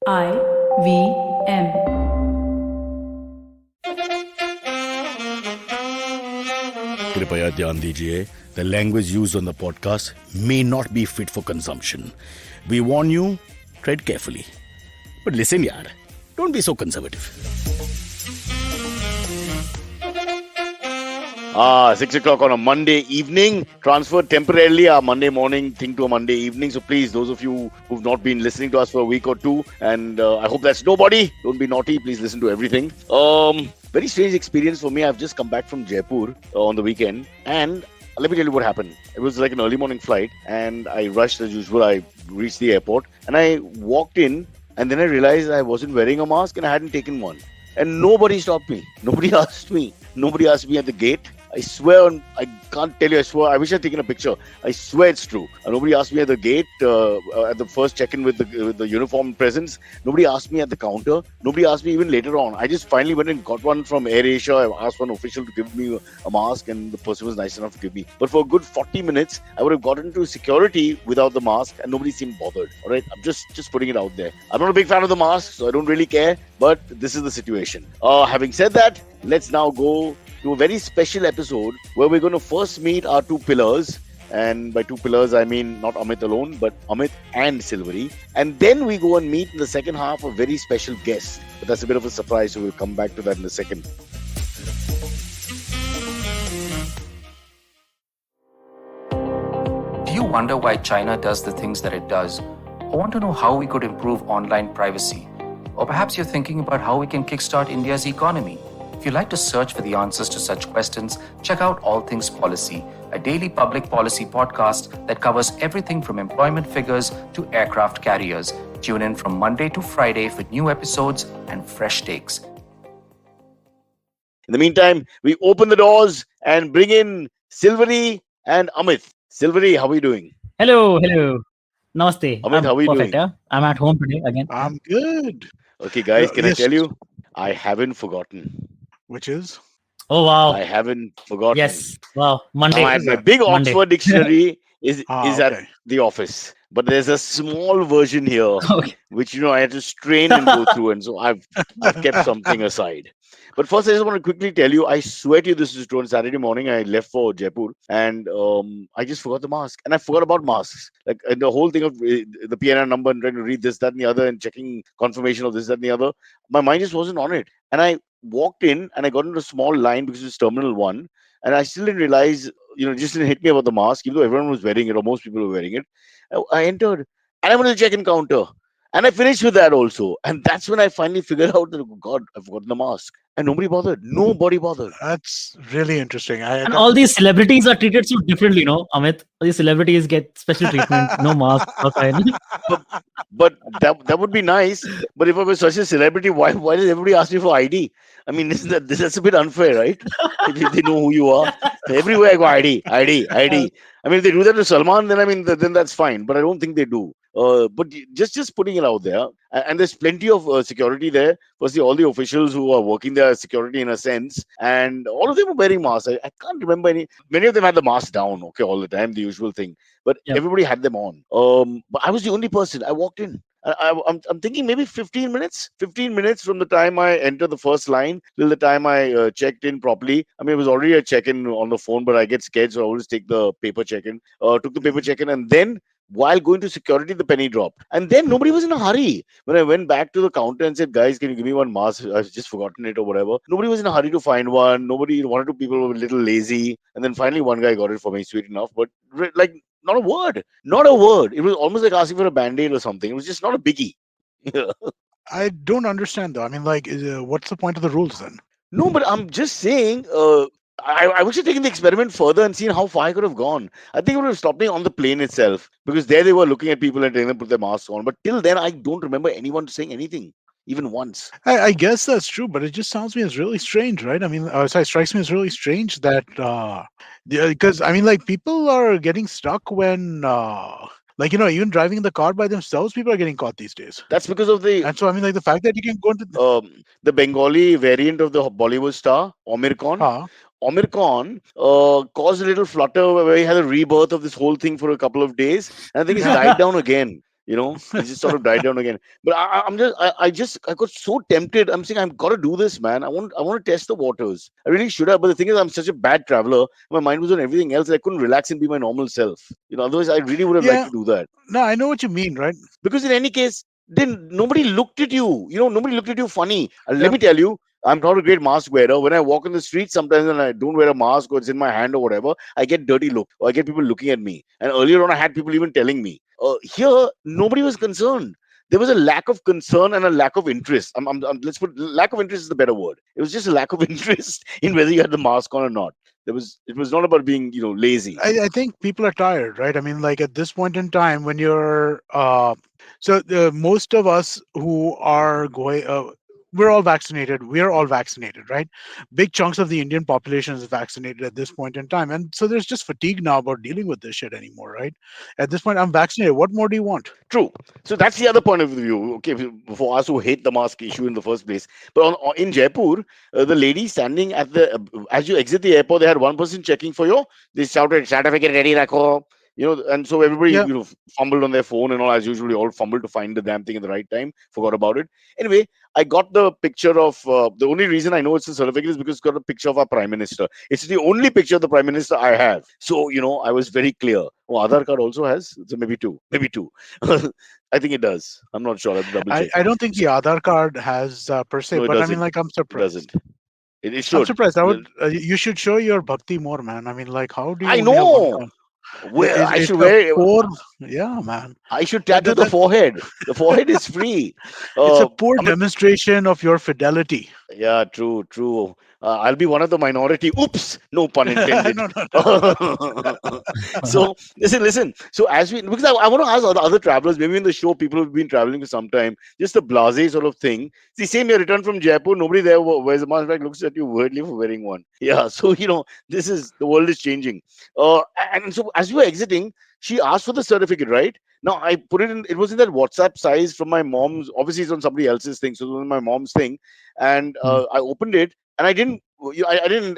IVM. कृपया ध्यान दीजिए, the language used on the podcast may not be fit for consumption. We warn you, tread carefully. But listen yaar, don't be so conservative. 6 o'clock on a Monday evening. Transferred temporarily our Monday morning thing to a Monday evening. So please, those of you who've not been listening to us for a week or two, and I hope that's nobody. Don't be naughty. Please listen to everything. Very strange experience for me. I've just come back from Jaipur on the weekend, and let me tell you what happened. It was like an early morning flight, and I rushed as usual. I reached the airport, and I walked in, and then I realized I wasn't wearing a mask, and I hadn't taken one. And nobody stopped me. Nobody asked me. Nobody asked me at the gate. I swear, I can't tell you, I swear, I wish I'd taken a picture. I swear it's true. Nobody asked me at the gate, at the first check-in with the uniform presence. Nobody asked me at the counter. Nobody asked me even later on. I just finally went and got one from Air Asia. I asked one official to give me a mask, and the person was nice enough to give me. But for a good 40 minutes, I would have gotten to security without the mask, and nobody seemed bothered. All right, I'm just putting it out there. I'm not a big fan of the mask, so I don't really care, but this is the situation. Having said that, let's now go to a very special episode where we're going to first meet our two pillars. And by two pillars, I mean not Amit alone, but Amit and Silverie. And then we go and meet in the second half a very special guest. But that's a bit of a surprise, so we'll come back to that in a second. Do you wonder why China does the things that it does? Or want to know how we could improve online privacy? Or perhaps you're thinking about how we can kickstart India's economy. If you'd like to search for the answers to such questions, check out All Things Policy, a daily public policy podcast that covers everything from employment figures to aircraft carriers. Tune in from Monday to Friday for new episodes and fresh takes. In the meantime, we open the doors and bring in Silverie and Amit. Silverie, how are you doing? Hello. Namaste. Amit, how are you perfect, doing? yeah? I'm at home today again. I'm good. Okay, guys, can I Yes. tell you? I haven't forgotten. Which is? Oh, wow. I haven't forgotten. Yes. Wow. Monday. My big Monday. Oxford dictionary is okay. at the office. But there's a small version here, Okay. which, I had to strain and go through. And so I've kept something aside. But first, I just want to quickly tell you, I swear to you, this is true. On Saturday morning, I left for Jaipur, and I just forgot the mask. And I forgot about masks. Like, and the whole thing of the PNR number and trying to read this, that, and the other, and checking confirmation of this, that, and the other. My mind just wasn't on it. And I walked in, and I got into a small line because it's Terminal 1. And I still didn't realize, it just didn't hit me about the mask, even though everyone was wearing it, or most people were wearing it. I entered, and I went to the check-in counter. And I finished with that also. And that's when I finally figured out that, oh God, I've forgotten the mask. And nobody bothered. Nobody bothered. That's really interesting. And all these celebrities are treated so differently, Amit. All these celebrities get special treatment, no mask, outside. But that would be nice. But if I was such a celebrity, why does everybody ask me for ID? I mean, that's a bit unfair, right? if they know who you are. Everywhere I go, ID. I mean, if they do that to Salman, then that's fine. But I don't think they do. But just putting it out there, and there's plenty of security there. Firstly, all the officials who are working there are security in a sense, and all of them are wearing masks. I can't remember any. Many of them had the mask down, okay, all the time, the usual thing. But Yep. everybody had them on. But I was the only person. I walked in. I'm thinking maybe 15 minutes. 15 minutes from the time I entered the first line till the time I checked in properly. I mean, it was already a check-in on the phone, but I get scared, so I always take the paper check-in. Took the paper check-in, and then while going to security, the penny dropped. And then nobody was in a hurry. When I went back to the counter and said, guys, can you give me one mask? I've just forgotten it or whatever. Nobody was in a hurry to find one. One or two people were a little lazy. And then finally, one guy got it for me, sweet enough. But like, not a word. Not a word. It was almost like asking for a band-aid or something. It was just not a biggie. I don't understand though. I mean, like, what's the point of the rules then? No, but I'm just saying, I wish I'd taken the experiment further and seen how far I could have gone. I think it would have stopped me on the plane itself, because there they were looking at people and telling them to put their masks on. But till then, I don't remember anyone saying anything, even once. I guess that's true, but it just sounds to me as really strange, right? I mean, sorry, strikes me as really strange that because I mean, like, people are getting stuck when like, even driving in the car by themselves, people are getting caught these days. That's because of And so, I mean, like, the fact that you can go into the Bengali variant of the Bollywood star, Amir Khan. Amir Khan caused a little flutter where he had a rebirth of this whole thing for a couple of days. And I think it's died down again. It just sort of died down again. But I got so tempted. I'm saying I've got to do this, man. I want to test the waters. I really should have. But the thing is, I'm such a bad traveler. My mind was on everything else. I couldn't relax and be my normal self. Otherwise, I really would have liked Yeah. to do that. No, I know what you mean, right? Because in any case, then nobody looked at you. Nobody looked at you funny. And let Yeah. me tell you, I'm not a great mask wearer. When I walk in the street, sometimes and I don't wear a mask or it's in my hand or whatever, I get dirty look or I get people looking at me. And earlier on, I had people even telling me. Here, nobody was concerned. There was a lack of concern and a lack of interest. Let's put lack of interest is the better word. It was just a lack of interest in whether you had the mask on or not. It was not about being lazy. I think people are tired, right? I mean, like at this point in time, when you're most of us who are going, we're all vaccinated. We're all vaccinated, right? Big chunks of the Indian population is vaccinated at this point in time, and so there's just fatigue now about dealing with this shit anymore, right? At this point, I'm vaccinated. What more do you want? True. So that's the other point of view. Okay, for us who hate the mask issue in the first place. But in Jaipur, the lady standing at as you exit the airport, they had one person checking for you. They shouted, "Certificate ready, rakho." And so everybody, Yeah. fumbled on their phone and all as usual. We all fumbled to find the damn thing at the right time. Forgot about it. Anyway, I got the picture of the only reason I know it's a certificate is because it's got a picture of our prime minister. It's the only picture of the prime minister I have. So I was very clear. Oh, Aadhaar card also has. So maybe two. Maybe two. I think it does. I'm not sure. I have to double check. I don't think So, the Aadhaar card has per se, no, it but I mean, doesn't. like, I'm It doesn't. surprised. It I'm should. surprised. I would. You should show your bhakti more, man. I mean, like, how do you I only have one know. card? Where I It's should a wear. poor. Yeah, man. I should That, tattoo that, the that forehead. The forehead is free. it's a poor Amit, demonstration of your fidelity. yeah, true, true. I'll be one of the minority. Oops, no pun No, intended. no, no, no. So listen. So as we, because I want to ask other travelers, maybe in the show, people who've been traveling for some time, just the blasé sort of thing. See, same year, return from Jaipur, nobody there wears a mask. In fact, looks at you weirdly for wearing one. Yeah. So this is the world is changing. And so as you were exiting, she asked for the certificate, right? Now I put it in. It was in that WhatsApp size from my mom's. Obviously, it's on somebody else's thing, so it was on my mom's thing. And I opened it, and I didn't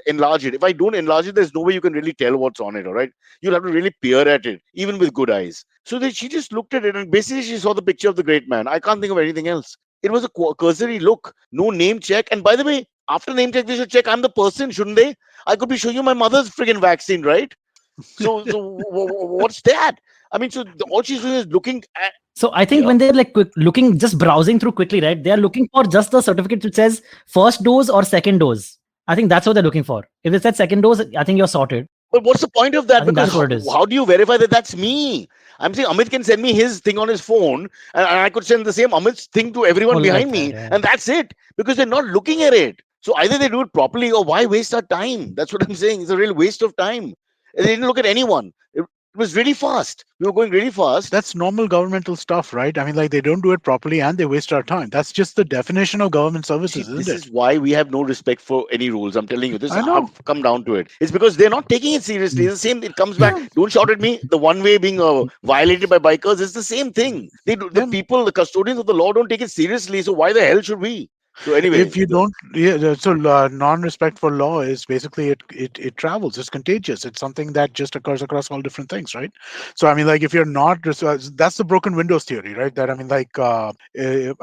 enlarge it. If I don't enlarge it, there's no way you can really tell what's on it. All right, you'll have to really peer at it, even with good eyes. So she just looked at it, and basically she saw the picture of the great man. I can't think of anything else. It was a cursory look, no name check. And by the way, after name check, they should check I'm the person, shouldn't they? I could be showing you my mother's friggin' vaccine, right? So what's that? I mean, so all she's doing is looking at. So I think Yeah. when they're like looking, just browsing through quickly, right? They are looking for just the certificate which says first dose or second dose. I think that's what they're looking for. If it said second dose, I think you're sorted. But what's the point of I that? think Because that's what it is. how do you verify that that's me? I'm saying Amit can send me his thing on his phone, and I could send the same Amit's thing to everyone Oh, like behind that, me, yeah. and that's it. Because they're not looking at it. So either they do it properly, or why waste our time? That's what I'm saying. It's a real waste of time. They didn't look at anyone. It was really fast. We were going really fast. That's normal governmental stuff, right? I mean, like, they don't do it properly and they waste our time. That's just the definition of government See, services, isn't this it? is why we have no respect for any rules. I'm telling you, this is I how know. I've come down to it. It's because they're not taking it seriously. Mm. It's the same. It comes back. Don't shout at me. The one way being violated by bikers is the same thing. They do, the Yeah. people, the custodians of the law, don't take it seriously. So why the hell should we? So anyway, If you don't, yeah, so non-respect for law is basically it travels. It's contagious. It's something that just occurs across all different things, right? So I mean, like, if you're not, that's the broken windows theory, right? That I mean, like, I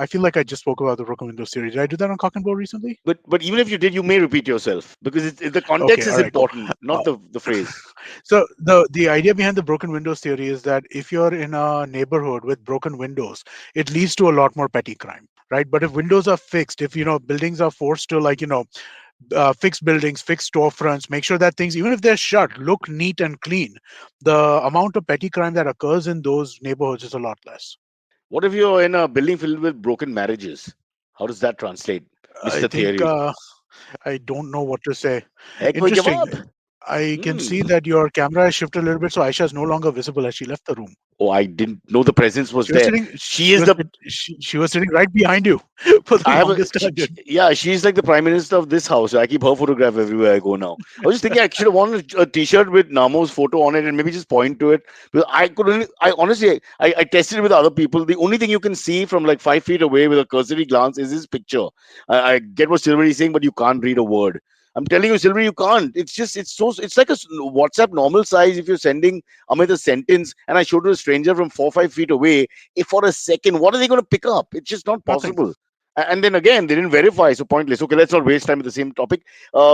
feel like I just spoke about the broken windows theory. Did I do that on Cock and Bull recently? but even if you did, you may repeat yourself because the Okay, context all is right, cool. important, not the phrase. So the idea behind the broken windows theory is that if you're in a neighborhood with broken windows, it leads to a lot more petty crime, right? But if windows are fixed, if buildings are forced to, like, fix buildings, fix storefronts, make sure that things, even if they're shut, look neat and clean, the amount of petty crime that occurs in those neighborhoods is a lot less. What if you're in a building filled with broken marriages? How does that translate, I Mister think Theory? I don't know what to say. Ek koi Interesting. jawab? I can Hmm. see that your camera has shifted a little bit, so Aisha is no longer visible as she left the room. Oh, I didn't know the presence was She was there. sitting. She is the. She was sitting right behind you for the I have a. longest time. Dude. Yeah, she's like the prime minister of this house. I keep her photograph everywhere I go now. I was just thinking I should have worn a T-shirt with Namo's photo on it and maybe just point to it. Because I could only. I honestly, I tested it with other people. The only thing you can see from like 5 feet away with a cursory glance is his picture. I get what Silvery is saying, but you can't read a word. I'm telling you, Silvery, you can't. It's like a WhatsApp normal size. If you're sending Amit a sentence, and I showed to a stranger from 4 5 feet away, if for a second, what are they going to pick up? It's just not Nothing. possible. And then again, they didn't verify, so pointless. Okay, let's not waste time with the same topic.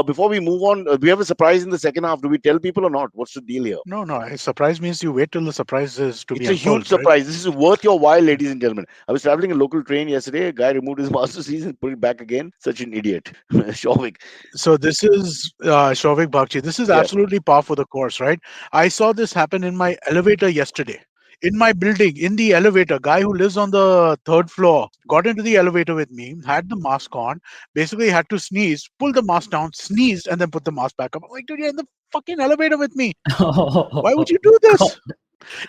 Before we move on, we have a surprise in the second half. Do we tell people or not? What's the deal here? No, no. A surprise means you wait till the surprise is to be It's a huge unfolded, right? surprise. This is worth your while, ladies and gentlemen. I was traveling a local train yesterday. A guy removed his master seat and put it back again. Such an idiot. Shovik. So this is Shovik Bagchi. This is Yeah. absolutely par for the course, right? I saw this happen in my elevator yesterday. In my building, in the elevator, guy who lives on the third floor got into the elevator with me, had the mask on, basically had to sneeze, pull the mask down, sneezed, and then put the mask back up. I'm like, dude, you're in the fucking elevator with me. Why would you do God. this?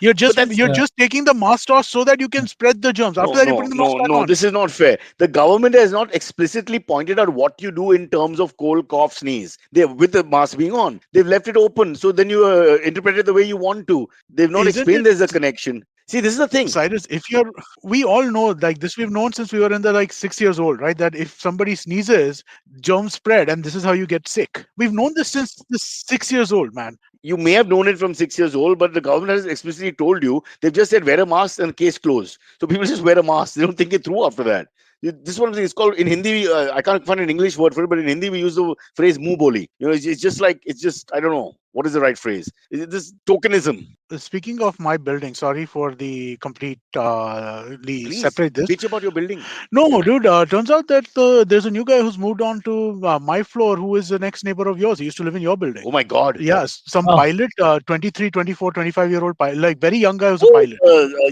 You're But just that's you're Yeah. just taking the mask off so that you can spread the germs. After no, that, you're putting no, the mask no, back no. on. This is not fair. The government has not explicitly pointed out what you do in terms of cold, cough, sneeze. They with the mask being on, they've left it open. So then you interpret it the way you want to. They've not Isn't explained it, there's a connection. See, this is the thing. Cyrus? If you're, we all know, like this, we've known since we were in the like 6 years old, right? That if somebody sneezes, germs spread, and this is how you get sick. We've known this since the 6 years old, man. You may have known it from 6 years old, but the government has explicitly told you. They've just said wear a mask and case closed. So people just wear a mask. They don't think it through after that. This is one thing. It's called in Hindi. I can't find an English word for it, but in Hindi we use the phrase "muh boli." It's just like it's just I don't know what is the right phrase. Is it this tokenism? Speaking of my building, sorry for the complete Please separate this. bitch about your building. No, dude. Turns out that there's a new guy who's moved on to my floor, who is the next neighbor of yours. He used to live in your building. Oh my God. Yes, some Oh. pilot, 23, 24, 25-year-old pilot, like very young guy who's a Oh, pilot.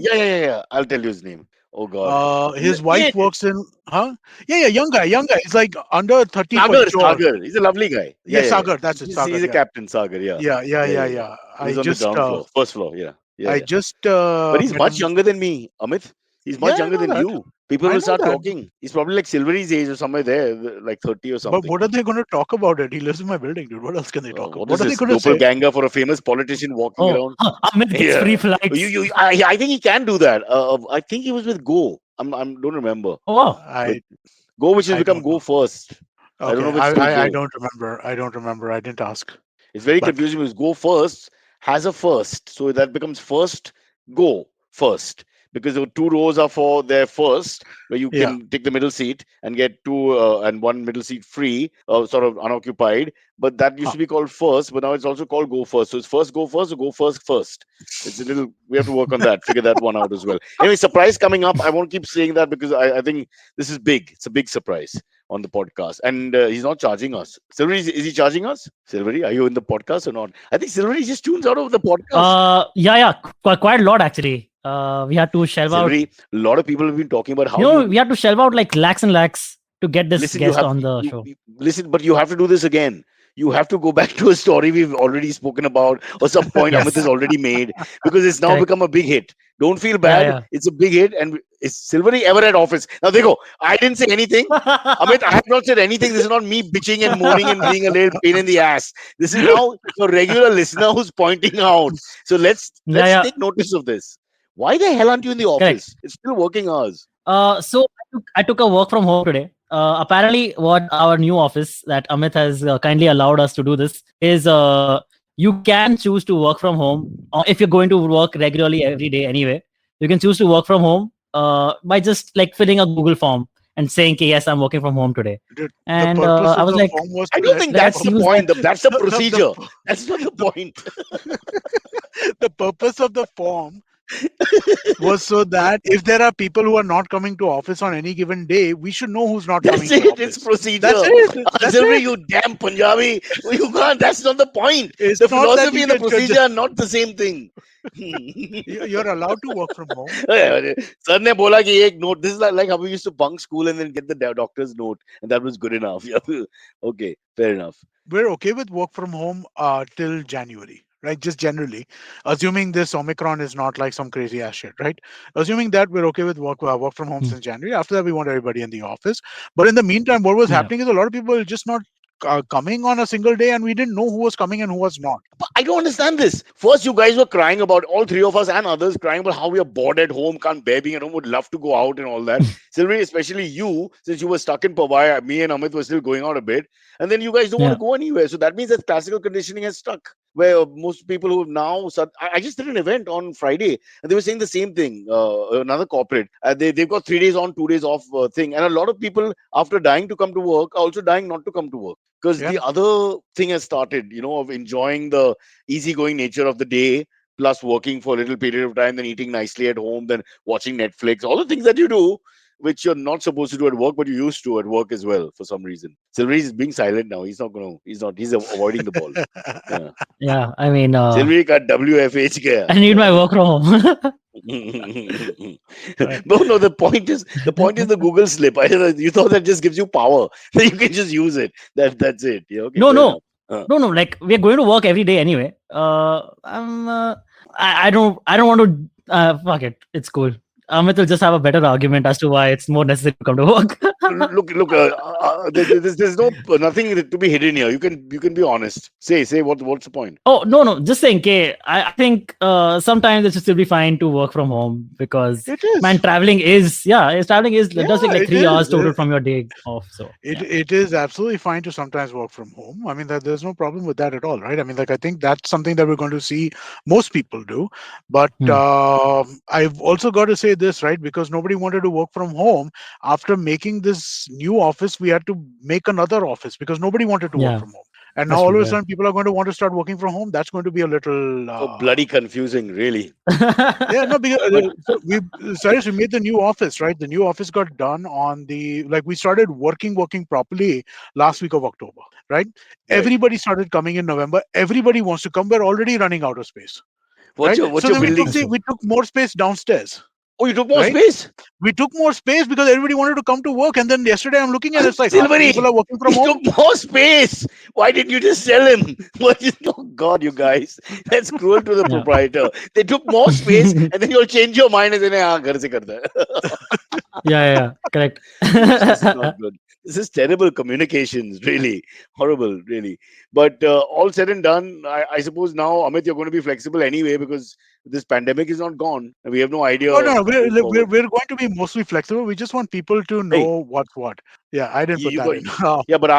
yeah. I'll tell you his name. Oh God. His Yeah, wife works in, huh? Yeah, young guy, young guy. He's like under 30 for Sagar. sure. Sagar. He's a lovely guy. Yeah, Yeah. Sagar. That's it, Sagar. He's a Yeah, captain. Sagar. Yeah. Yeah. yeah. He lives on the ground floor, first floor. I Yeah. just But he's met much him. younger than me, Amit. He's Yeah, much I younger know than that. you. People I will know start that. talking. He's probably like Silvery's age or somewhere there, like 30 or But something. what are they going to talk about it? He lives in my building, dude. What else can they talk about? What What is are they this? going to say? Doppelganger for a famous politician walking Oh, around? Amit gets free Yeah. flights. I think he can do that. I think he was with Go. Don't remember. Oh, wow. But I Go, which has I become don't Go know. first. I don't know Okay, if it's still I Go. don't remember. I don't remember. I didn't ask. It's very But confusing because go first has a first. So that becomes first, go first. Because the two rows are for their first, where you yeah, can take the middle seat and get two and one middle seat free, sort of unoccupied. But that used huh, to be called first, but now it's also called go first. So it's first go first or go first first. It's a little, we have to work on that, figure that one out as well. Anyway, surprise coming up. I won't keep saying that because I think this is big. It's a big surprise on the podcast. And he's not charging us. Silvery, is he charging us? Silvery, are you in the podcast or not? I think Silvery just tunes out of the podcast. Yeah, quite a lot actually. We had to shelve out. Silvery, a lot of people have been talking about how You know, you we had to shelve out like lakhs and lakhs to get this listen. You guest have on the you show. listen, but you have to do this again. You have to go back to a story we've already spoken about, or some point Amit has Yes, already made, because it's now correct. become a big hit. Don't feel bad. Yeah, It's a big hit, and is Silvery ever at office? Now they go. I didn't say anything. Amit, I yeah. have not said anything. This is not me bitching and moaning and being a little pain in the ass. This is now a regular listener who's pointing out. So let's Yeah, take notice of this. Why the hell aren't you in the correct. office? It's still working hours. So I took a work from home today. Apparently, what our new office that Amit has kindly allowed us to do this is you can choose to work from home if you're going to work regularly every day anyway. You can choose to work from home by just like filling a Google form and saying, "Okay, yes, I'm working from home today." the And purpose I of was the like, form was I to don't let think the that's let's the use point. that. That's the the, procedure. the, That's not the the, point. the purpose of the form was so that if there are people who are not coming to office on any given day, we should know who's not That's coming to it. It's office. That's procedure. it. That's Silvery, it. you damn Punjabi. You can't. That's not the point. It's The not that philosophy you and the can procedure are not the same thing. you're allowed to work from home. Sir ने बोला कि एक note. This is like how we used to bunk school and then get the doctor's note, and that was good enough. Okay, fair enough. We're okay with work from home till January, right? Just generally, assuming this Omicron is not like some crazy ass shit, right? Assuming that we're okay with work from home Hmm. since January. After that, we want everybody in the office. But in the meantime, what was Yeah. happening is a lot of people just not coming on a single day, and we didn't know who was coming and who was not. But I don't understand this. First, you guys were crying about, all three of us and others crying about how we are bored at home, can't bear being at home, would love to go out and all that. Sylvie, especially you, since you were stuck in Powai, me and Amit were still going out a bit. And then you guys don't want to Yeah. go anywhere. So that means that classical conditioning has stuck. Where most people who now, I just did an event on Friday and they were saying the same thing. Another corporate, they've got 3 days on, 2 days off thing. And a lot of people, after dying to come to work, are also dying not to come to work because Yeah. the other thing has started, of enjoying the easygoing nature of the day, plus working for a little period of time, then eating nicely at home, then watching Netflix, all the things that you do, which you're not supposed to do at work, but you used to at work as well for some reason. Silvery is being silent now. He's avoiding the ball. Yeah. Yeah. I mean, Silvery ka WFH gaya. I need my work from home. Right. No, the point is the Google slip. You thought that just gives you power. That you can just use it. That's it. Yeah, okay, No, fair no, enough. no, no. Like we're going to work every day anyway. I don't want to. Fuck it. It's cool. Amit will just have a better argument as to why it's more necessary to come to work. Look. There's nothing to be hidden here. You can be honest. Say what's the point? Oh no, just saying. Okay, I think sometimes it should still be fine to work from home because It is. man, traveling is it does take like it 3 hours is. total from your day off. So It yeah. it is absolutely fine to sometimes work from home. I mean, there's no problem with that at all, right? I mean, like I think that's something that we're going to see most people do. But Hmm. I've also got to say this, right? Because nobody wanted to work from home. After making this new office, we had to make another office because nobody wanted to work Yeah, from home. And now that's all true. of a Yeah. sudden, people are going to want to start working from home. That's going to be a little. So bloody confusing, really. Yeah, no, because But so Cyrus, we made the new office, right? The new office got done on we started working properly last week of October, right? right. Everybody started coming in November. Everybody wants to come. We're already running out of space, What's right? your what's So your then That's building? true. we took more space downstairs, Oh, you took more right? space. We took more space because everybody wanted to come to work. And then yesterday I'm looking and it's like half the people Silvery, are working from he home. took more space. Why didn't you just sell him? Oh God, you guys, that's cruel to the Yeah. proprietor. They took more space, and then you'll change your mind and say, "Ah, ghar se karta hai." Yeah. Correct. This is not good. This is terrible communications, really horrible, really. But all said and done, I suppose now, Amit, you're going to be flexible anyway because this pandemic is not gone, and we have no idea Oh no, going we're forward. going to be mostly flexible. We just want people to Hey, know what's what. Yeah, I didn't put you that got in. yeah, but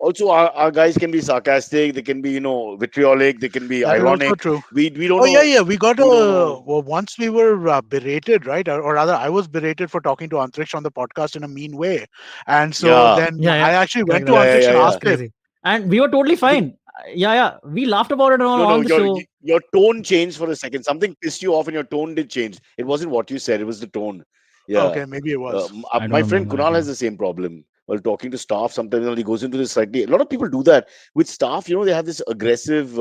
also our guys can be sarcastic. They can be vitriolic. They can be That is also ironic. true. We don't Oh yeah, know. yeah. We got We don't know. well, once we were berated, right? Or rather, I was berated for talking to Antariksh on the podcast in a mean way, and so Yeah, then Yeah. I actually went Correct. to That yeah, yeah, was Antariksh yeah, and that yeah. was asked him. crazy, and we were totally fine. Yeah. We laughed about it on, No, no, on the your show. your tone changed for a second. Something pissed you off, and your tone did change. It wasn't what you said; it was the tone. Yeah. Okay, maybe it was. I don't My friend remember right Kunal has now. the same problem while talking to staff. Sometimes he goes into this slightly. A lot of people do that with staff. They have this aggressive,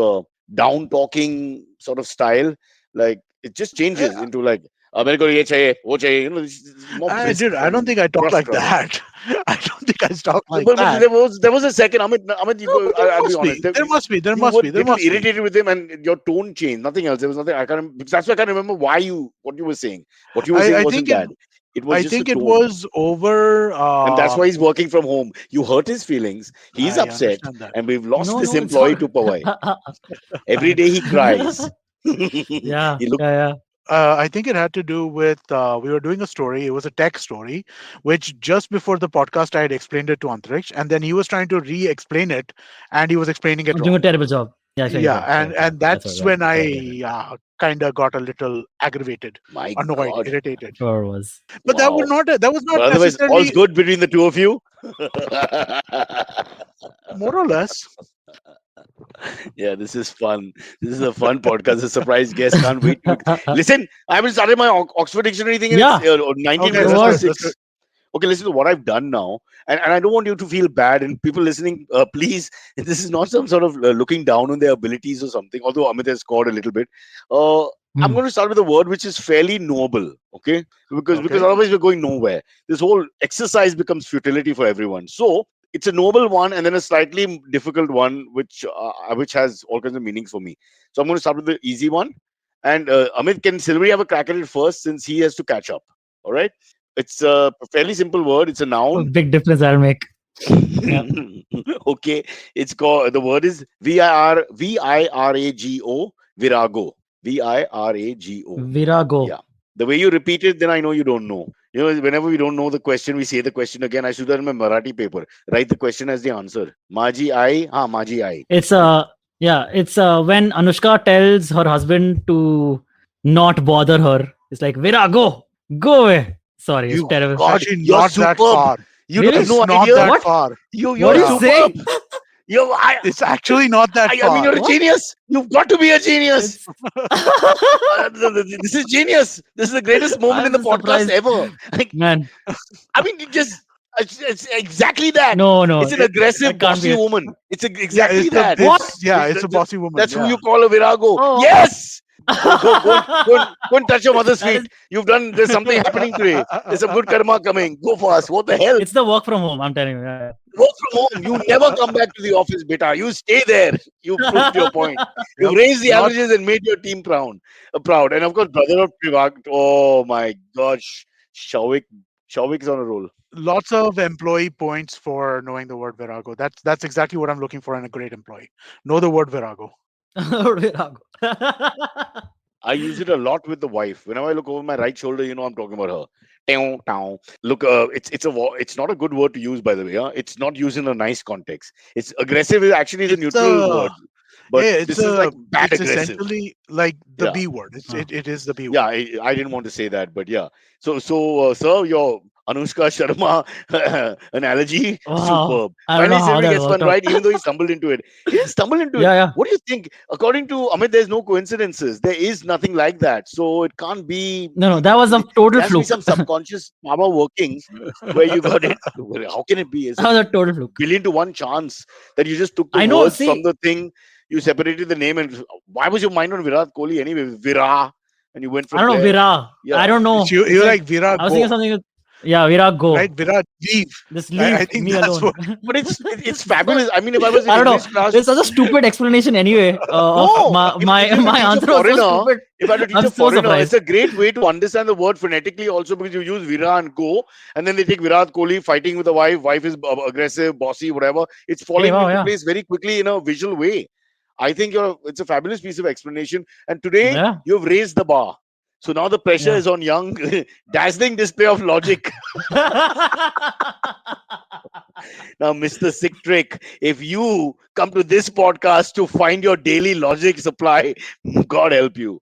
down talking sort of style. Like it just Eh, changes into like, मेरे को ये चाहिए, वो चाहिए." It's more I brisk did. I don't and think I talk rough like rather. that. I don't think I talk like But that. there was a second, Amit, No, but there I'll be must honest. be. There must be. There You must were be. There little must be. irritated with him, and your tone changed. Nothing else. There was nothing. I can't. That's why I can't remember what you were saying. What you were saying I wasn't think it. bad. It was I just a think it tone, was over. and that's why he's working from home. You hurt his feelings. He's I upset, understand that. and we've lost this No, it's all. employee to Powai. Every day he cries. Yeah. He look. Yeah. I think it had to do with we were doing a story. It was a tech story, which just before the podcast I had explained it to Antariksh, and then he was trying to re-explain it, and he was explaining it I'm doing a wrong. terrible job. Yeah, explain it Yeah, wrong. and Correct. Yeah. and That's what. that's Yeah. when Correct. I kind of got a little aggravated, My annoyed, God! irritated. Sure was. But that would Wow. not that was not But otherwise, all's necessarily good between the two of you. more or less. Yeah, this is fun. This is a fun podcast. A surprise guest. Can't wait to listen. I haven't started my Oxford Dictionary thing, and it's Yeah. 19 Okay, verses let's to do What? it. Let's do it. 6. Okay, listen to what I've done now, and I don't want you to feel bad. And people listening, please, this is not some sort of looking down on their abilities or something. Although Amit has scored a little bit, uh, I'm Hmm. going to start with a word which is fairly knowable. Okay, because Okay. otherwise we're going nowhere. This whole exercise becomes futility for everyone. So it's a noble one, and then a slightly difficult one, which has all kinds of meanings for me. So I'm going to start with the easy one, and Amit, can Silvery have a crack at it first since he has to catch up? All right. It's a fairly simple word. It's a A noun. big difference I'll make. Yeah. Okay, it's called, the word is virago, virago, virago. Virago. Yeah, the way you repeat it, then I know you don't know. Whenever we don't know the question, we say the question again. I should have in my Marathi paper. Write the question as the answer. Maji I, ha Maji I. It's yeah, it's when Anushka tells her husband to not bother her. It's like Virago, go away. Sorry, it's You terrible. God, actually you're not that superb. far. You have Really? It's no not idea. that What? far. What are You're you Yeah, superb. saying? You I it's actually not that I mean, far. you're a What? genius. You've got to be a genius. It's This is genius. This is the greatest moment in I'm the just podcast surprised, ever. Like, man. I mean, it's exactly that. No, no, It's an that aggressive, can't be bossy it. woman. It's Yeah, exactly that. What? it's a bossy woman. That's who Yeah. you call a virago. Oh, Yes. Go and touch your mother's that feet. is. You've done. There's something happening today. There's some good karma coming. Go fast. What the hell? It's the work from home. I'm telling you. Yeah, Work from home. You never come back to the office, beta. You stay there. You proved your yeah. point. You've Yep. raised the Lots averages and made your team proud. And of course, brother of Trivak. Oh my gosh, Shavik. Shavik's on a roll. lots of employee points for knowing the word virago. That's exactly what I'm looking for in a great employee. Know the word virago. Virago. I use it a lot with the wife. Whenever I look over my right shoulder, I'm talking about her. Teow, teow. Look, it's not a good word to use, by the way. Huh? It's not used in a nice context. It's aggressive. Actually is a It's neutral word, but yeah, this is like bad it's aggressive. essentially like the Yeah. B word. Huh. It is the B Yeah, word. I didn't want to say that, but yeah. So sir, your Anushka Sharma analogy, Wow. superb. I don't know Finally, how Silvery that gets one worked out. right, even though he stumbled into it. He didn't stumble into it. Yeah, yeah. What do you think? According to Amit, there's no coincidences. There is nothing like that. So it can't be. No, no, that was a total There has to be fluke. some subconscious power working where you got it. Well, how can it be? It's That a was a total fluke. billion to one chance that you just took the I know. words from See, the thing, you separated the name, and why was your mind on Virat Kohli anyway? Vira, and you went I from don't know. there. Vira. I Yeah, don't know. You It's you like like Vira I was thinking go, something. Yeah, Vira, right? go. Vira leave. Just I leave think me that's alone. what. but it's So, fabulous. I mean, if I was in I don't know. English class, It's such a stupid explanation anyway. Of no, my if my you have to my teach a answer was so foreigner, stupid. if I had to teach I'm a so foreigner, it's surprised. a great way to understand the word phonetically also, because you use Vira and go, and then they take Virat Kohli fighting with the wife is aggressive, bossy, whatever. It's Hey, falling wow, into yeah, place very quickly in a visual way. I think it's a fabulous piece of explanation. And today yeah, you've raised the bar. So now the pressure yeah. is on young, dazzling display of logic. Now, Mr. Sick Trick, if you come to this podcast to find your daily logic supply, God help you.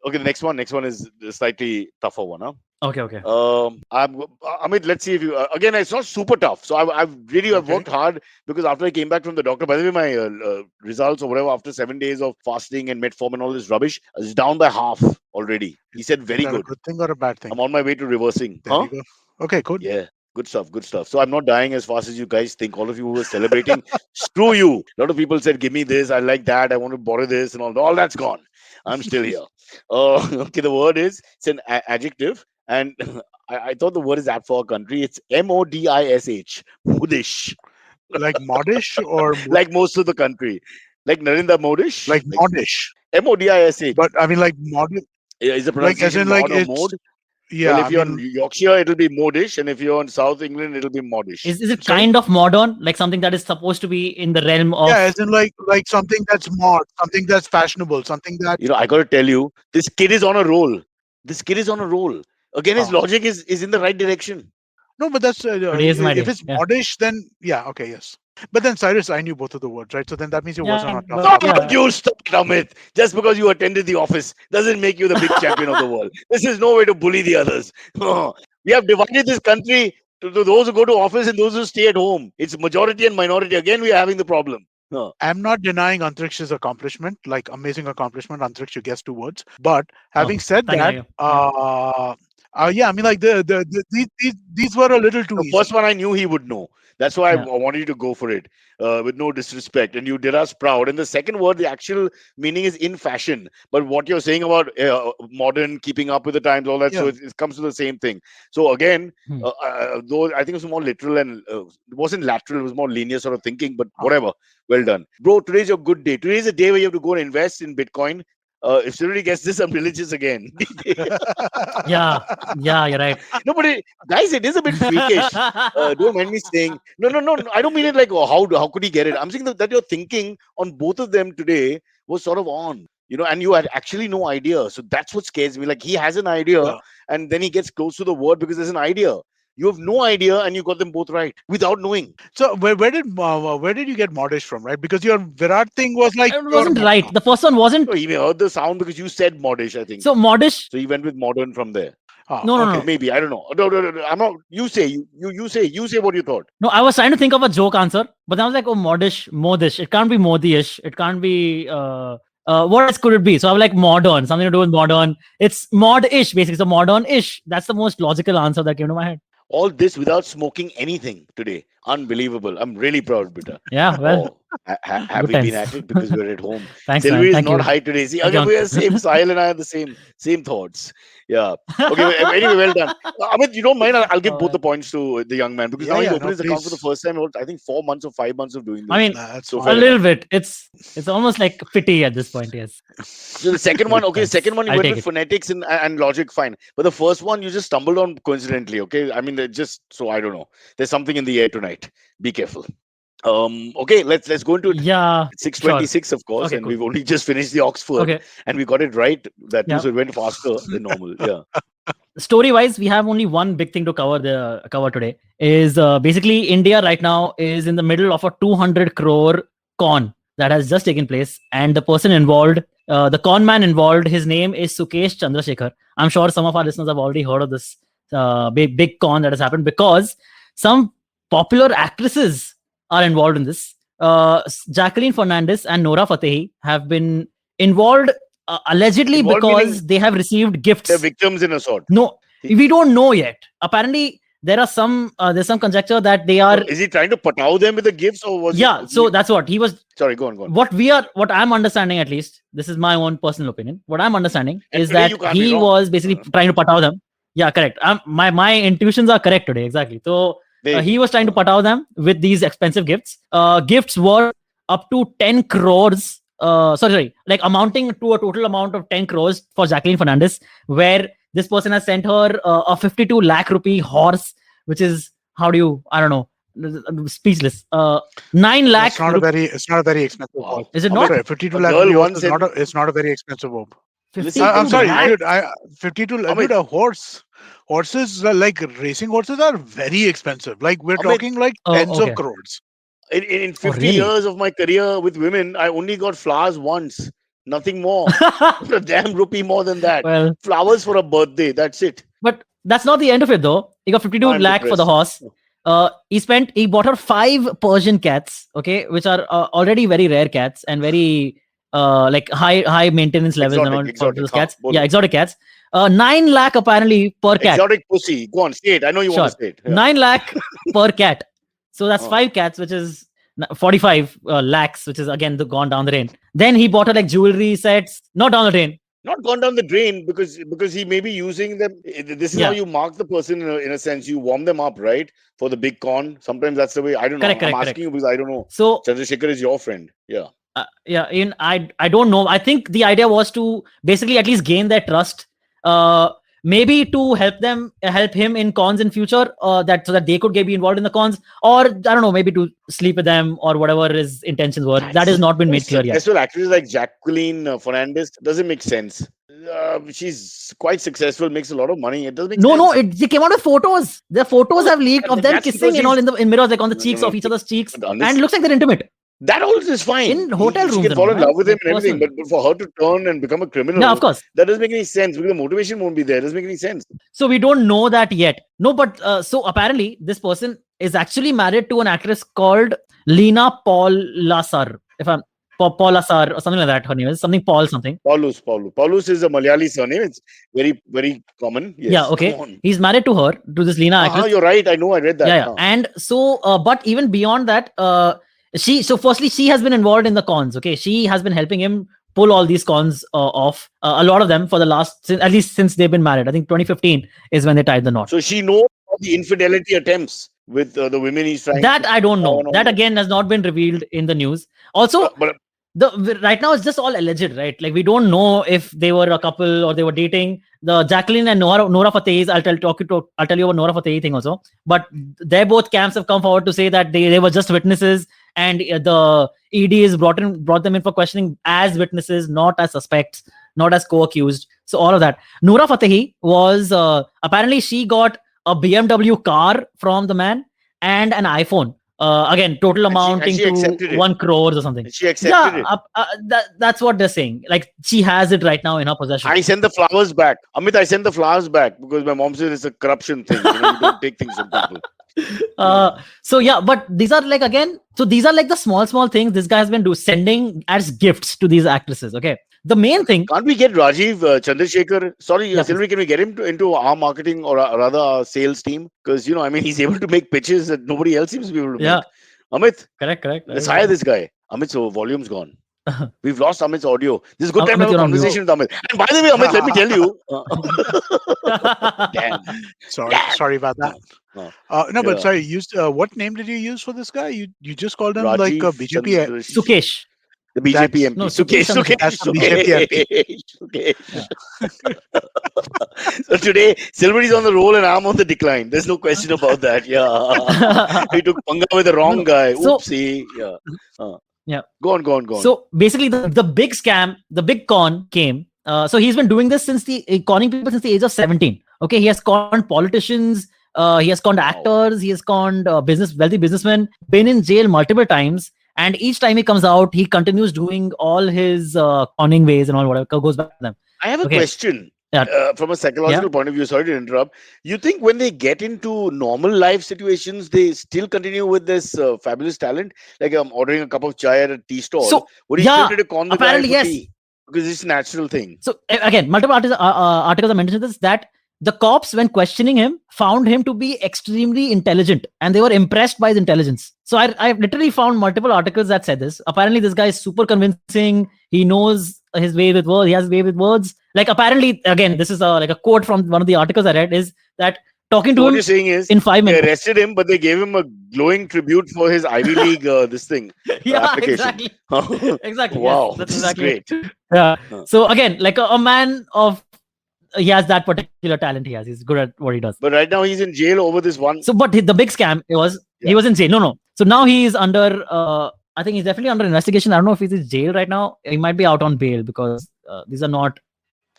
Okay, the next one is a slightly tougher one. Huh? Okay, okay. Amit, let's see if you again. It's not super tough. So I've Okay. worked hard, because after I came back from the doctor. By the way, my results or whatever after 7 days of fasting and metformin and all this rubbish is down by half already. He said Is very that a good. good thing or a bad I'm thing? on my way to reversing. There Huh? you go. Okay, good. Yeah. Good stuff. Good stuff. So I'm not dying as fast as you guys think. All of you who were celebrating, screw you. A lot of people said, "Give me this. I like that. I want to borrow this," and all. All that's gone. I'm still here. Okay. The word is, it's an adjective, and I thought the word is apt for our country. It's modish, modish, Like modish or like most of the country, like Narendra Modish, like like modish, modish. but I mean like mod, Is the like as pronunciation in like mod or it's mode? yeah. Well, I if you're in mean Yorkshire, it'll be modish, and if you're in South England, it'll be modish. Is it sorry. kind of modern, like something that is supposed to be in the realm Yeah, of? as in like something that's mod, something that's fashionable, something that's I got to tell you, this kid is on a roll. This kid is on a roll. Again, his oh logic is in the right direction. no, but that's Today's my if day. it's Yeah, modish, then yeah, okay, yes. But then Cyrus, I knew both of the words, right? So then that means your words are yeah, not tough but at Not all. yeah, about you, stop it, Amit. Just because you attended the office doesn't make you the big champion of the world. This is no way to bully the others. We have divided this country to those who go to office and those who stay at home. It's majority and minority. Again, we are having the problem. Huh. I'm not denying Antariksh's accomplishment, like amazing accomplishment. Antariksh, you guessed two words. But having oh, said thank that, you. Yeah. yeah, I mean, like these were a little too The first easy. one I knew he would know. That's why I Yeah. wanted you to go for it, with no disrespect. And you did us proud. And the second word, the actual meaning is in fashion. But what you're saying about modern, keeping up with the times, all that, so Yeah. it comes to the same thing. So again, Hmm. though I think it was more literal and it wasn't lateral, it was more linear sort of thinking, but Uh, whatever. Well done. Bro, today's your good day. Today's a day where you have to go and invest in Bitcoin. if Silverie gets this, I'm religious again. Yeah, you're right. No, but guys, it is a bit freakish. Don't mind me saying. No, no, no, no. I don't mean it like, oh, how could he get it? I'm saying that your thinking on both of them today was sort of on. And you had actually no idea. So that's what scares me. Like, he has an idea, Yeah. and then he gets close to the word because there's an idea. You have no idea, and you got them both right without knowing. So where did you get modish from, right? Because your Virat thing was like It wasn't right. The first one wasn't. So he heard the sound because you said modish, I think. So modish. So he went with modern from there. No, okay. Maybe, I don't know. No. I'm not. You say what you thought. No, I was trying to think of a joke answer, but then I was like, oh, modish. It can't be modi-ish. It can't be. What else could it be? So I was like, modern, something to do with modern. It's mod-ish, basically. So modern-ish. That's the most logical answer that came to my head. All this without smoking anything today. Unbelievable. I'm really proud, Bita. Yeah, well, Have we good been times. at it because we're at home? Thanks, Silverie man. is Thank not you. high today. See, Thank again, you. we are same. Sahil and I are the same thoughts. Yeah. Okay. Anyway, well done. Amit, you don't mind? I'll give both the points to the young man because now he opened his account for the first time. I think 4 months or 5 months of doing this. I mean, That's so a fair little enough. bit. It's almost like pity at this point. Yes. So the second one, okay, Thanks. second one you I'll went take with it. phonetics and logic, fine. But the first one you just stumbled on coincidentally, okay? I mean, just so I don't know. There's something in the air tonight. Be careful. Okay, let's go into it. Yeah. It's 6:26, of course, Okay, and cool. we've only just finished the Oxford, Okay. and we got it right. That too, Yeah. so it went faster than normal. Yeah. Story wise, we have only one big thing to cover today. Is basically India right now is in the middle of a 200 crore con that has just taken place, and the person involved, the con man involved, his name is Sankesh Chandrashekhar. I'm sure some of our listeners have already heard of this big con that has happened because some popular actresses are involved in this. Jacqueline Fernandez and Nora Fatehi have been involved allegedly Involved because meaning they have received gifts. They're victims in a sort. No, we don't know yet. Apparently, there's some conjecture that they are. Is he trying to patao them with the gifts, or was Yeah, so that's what he was. Sorry, go on. What I'm understanding, at least, this is my own personal opinion. What I'm understanding And is today that you can't be he wrong. was basically trying to patao them. Yeah, correct. My intuitions are correct today, exactly. So There he you was trying to patao them with these expensive gifts. Gifts were up to 10 crores. Sorry, like amounting to a total amount of 10 crores for Jacqueline Fernandez, where this person has sent her a 52 lakh rupee horse, which is, how do you, I don't know, speechless. 9 lakh. It's not a very expensive Wow. horse. Is it not? Sorry, 52 A lakh girl rupee horse once is said- not it's not a very expensive horse. 52 I'm sorry, lakh. dude. 52 Amit. dude, a horses like racing horses are very expensive. Like we're Amit. talking like Oh, tens okay. of crores. In 50 really? years of my career with women, I only got flowers once. Nothing more. A damn rupee more than that. Well, Flowers for a birthday. That's it. but that's not the end of it, though. He got 52 I'm lakh for the depressed. horse. He bought her 5 Persian cats, okay, which are already very rare cats and very like high maintenance levels and all for Exotic, those huh, cats. bolo. Yeah, exotic cats. 9 lakh apparently per cat. Exotic pussy. Go on, say it. I know you want to say it. Yeah. 9 lakh per cat. So that's Oh. 5 cats, which is 45 lakhs, which is again gone down the drain. Then he bought her like jewelry sets, not down the drain. Not gone down the drain because he may be using them. This is how you mark the person in a sense. You warm them up, right? For the big con. Sometimes that's the way. I don't know. Correct, I'm correct, asking you because I don't know. So Chandrasekhar is your friend. Yeah. I don't know. I think the idea was to basically at least gain their trust. Maybe to help him in cons in future, so that they could be involved in the cons, or I don't know, maybe to sleep with them or whatever his intentions were. That has not been made clear yet. Successful actresses like Jacqueline Fernandez doesn't make sense. She's quite successful, makes a lot of money. It doesn't make sense. No, they came out with photos. The photos have leaked of them that's kissing because and all in mirrors, like on the cheeks of each other's cheeks, But and it looks like they're intimate. That all is fine. In hotel She rooms can and fall all, in love right? with him Like and everything, personal. but for her to turn and become a criminal, Yeah, of course. that doesn't make any sense because the motivation won't be there. It doesn't make any sense. So we don't know that yet. No, but so apparently this person is actually married to an actress called Lena Paulasar. If I'm Paulasar or something like that, her name is something Paul something. Paulus. Paulus is a Malayali surname. It's very, very common. Yes. Yeah, okay. He's married to her, to this Lena actress. You're right. I know. I read that. Yeah. And so, but even beyond that, firstly, she has been involved in the cons. Okay, she has been helping him pull all these cons off. A lot of them for the at least since they've been married. I think 2015 is when they tied the knot. So she knows of the infidelity attempts with the women he's trying. That I don't know. That again has not been revealed in the news. Also, but right now it's just all alleged, right? Like we don't know if they were a couple or they were dating. The Jacqueline and Nora Fatehis, I'll tell you about Nora Fatehi thing also. But they both camps have come forward to say that they were just witnesses, and the ED is brought them in for questioning as witnesses, not as suspects, not as co-accused. So all of that. Nora Fatehi was apparently she got a BMW car from the man and an iPhone. Again, total And amounting she to accepted it. 1 crore or something. And she accepted it. That's what they're saying. Like she has it right now in her possession. I send the flowers back. Amit, I send the flowers back because my mom says it's a corruption thing. You don't take things from people. So yeah, but these are like, again, so these are like the small things this guy has been sending as gifts to these actresses. Okay, the main thing. Can't we get Rajiv Chandrashekhar? Sorry, Yeah, Silverie, can we get him into our marketing or rather our sales team? Because he's able to make pitches that nobody else seems to be able to yeah, make. Amit, correct. let's hire this guy. Amit, so volume's gone. We've lost Amit's audio. This is a good time to Amit, have a you're on mute. conversation with Amit. And by the way, Amit, let me tell you. Damn. Sorry about that. No, but Yeah. sorry. What name did you use for this guy? You just called him like a Rajiv BJP. Sukesh. The BJP That's- MP. No, Sukesh. That's the BJP Sukesh. So today, Silverie's on the roll and I'm on the decline. There's no question about that. Yeah. He took panga with the wrong guy. So- Oopsie. Yeah. Yeah. Go on. So basically, the big scam, the big con came. So he's been doing this conning people since the age of 17. Okay, he has conned politicians. He has conned actors. He has conned wealthy businessmen. Been in jail multiple times, and each time he comes out, he continues doing all his conning ways and all whatever goes back to them. I have a Okay. question. Yeah. From a psychological point of view, sorry to interrupt. You think when they get into normal life situations, they still continue with this fabulous talent? Like I'm ordering a cup of chai at a tea stall. So, would you yeah, still try to con the guy apparently, for yes. tea? Because it's a natural thing. So again, multiple articles have mentioned this, that the cops, when questioning him, found him to be extremely intelligent, and they were impressed by his intelligence. So I literally found multiple articles that said this. Apparently, this guy is super convincing. He knows his way with words. He has way with words. Like apparently, again, this is like a quote from one of the articles I read, is that talking to So what him you're saying is in 5 they minutes. arrested him, but they gave him a glowing tribute for his Ivy League this thing. Yeah, application. exactly. Exactly. Wow, Yes, that's this is exactly great. Yeah. So again, like a man of, he has that particular talent. He has. He's good at what he does. But right now he's in jail over this one. So, but the big scam was he Yeah. was in jail. No. So now he's under. I think he's definitely under investigation. I don't know if he's in jail right now. He might be out on bail because these are not.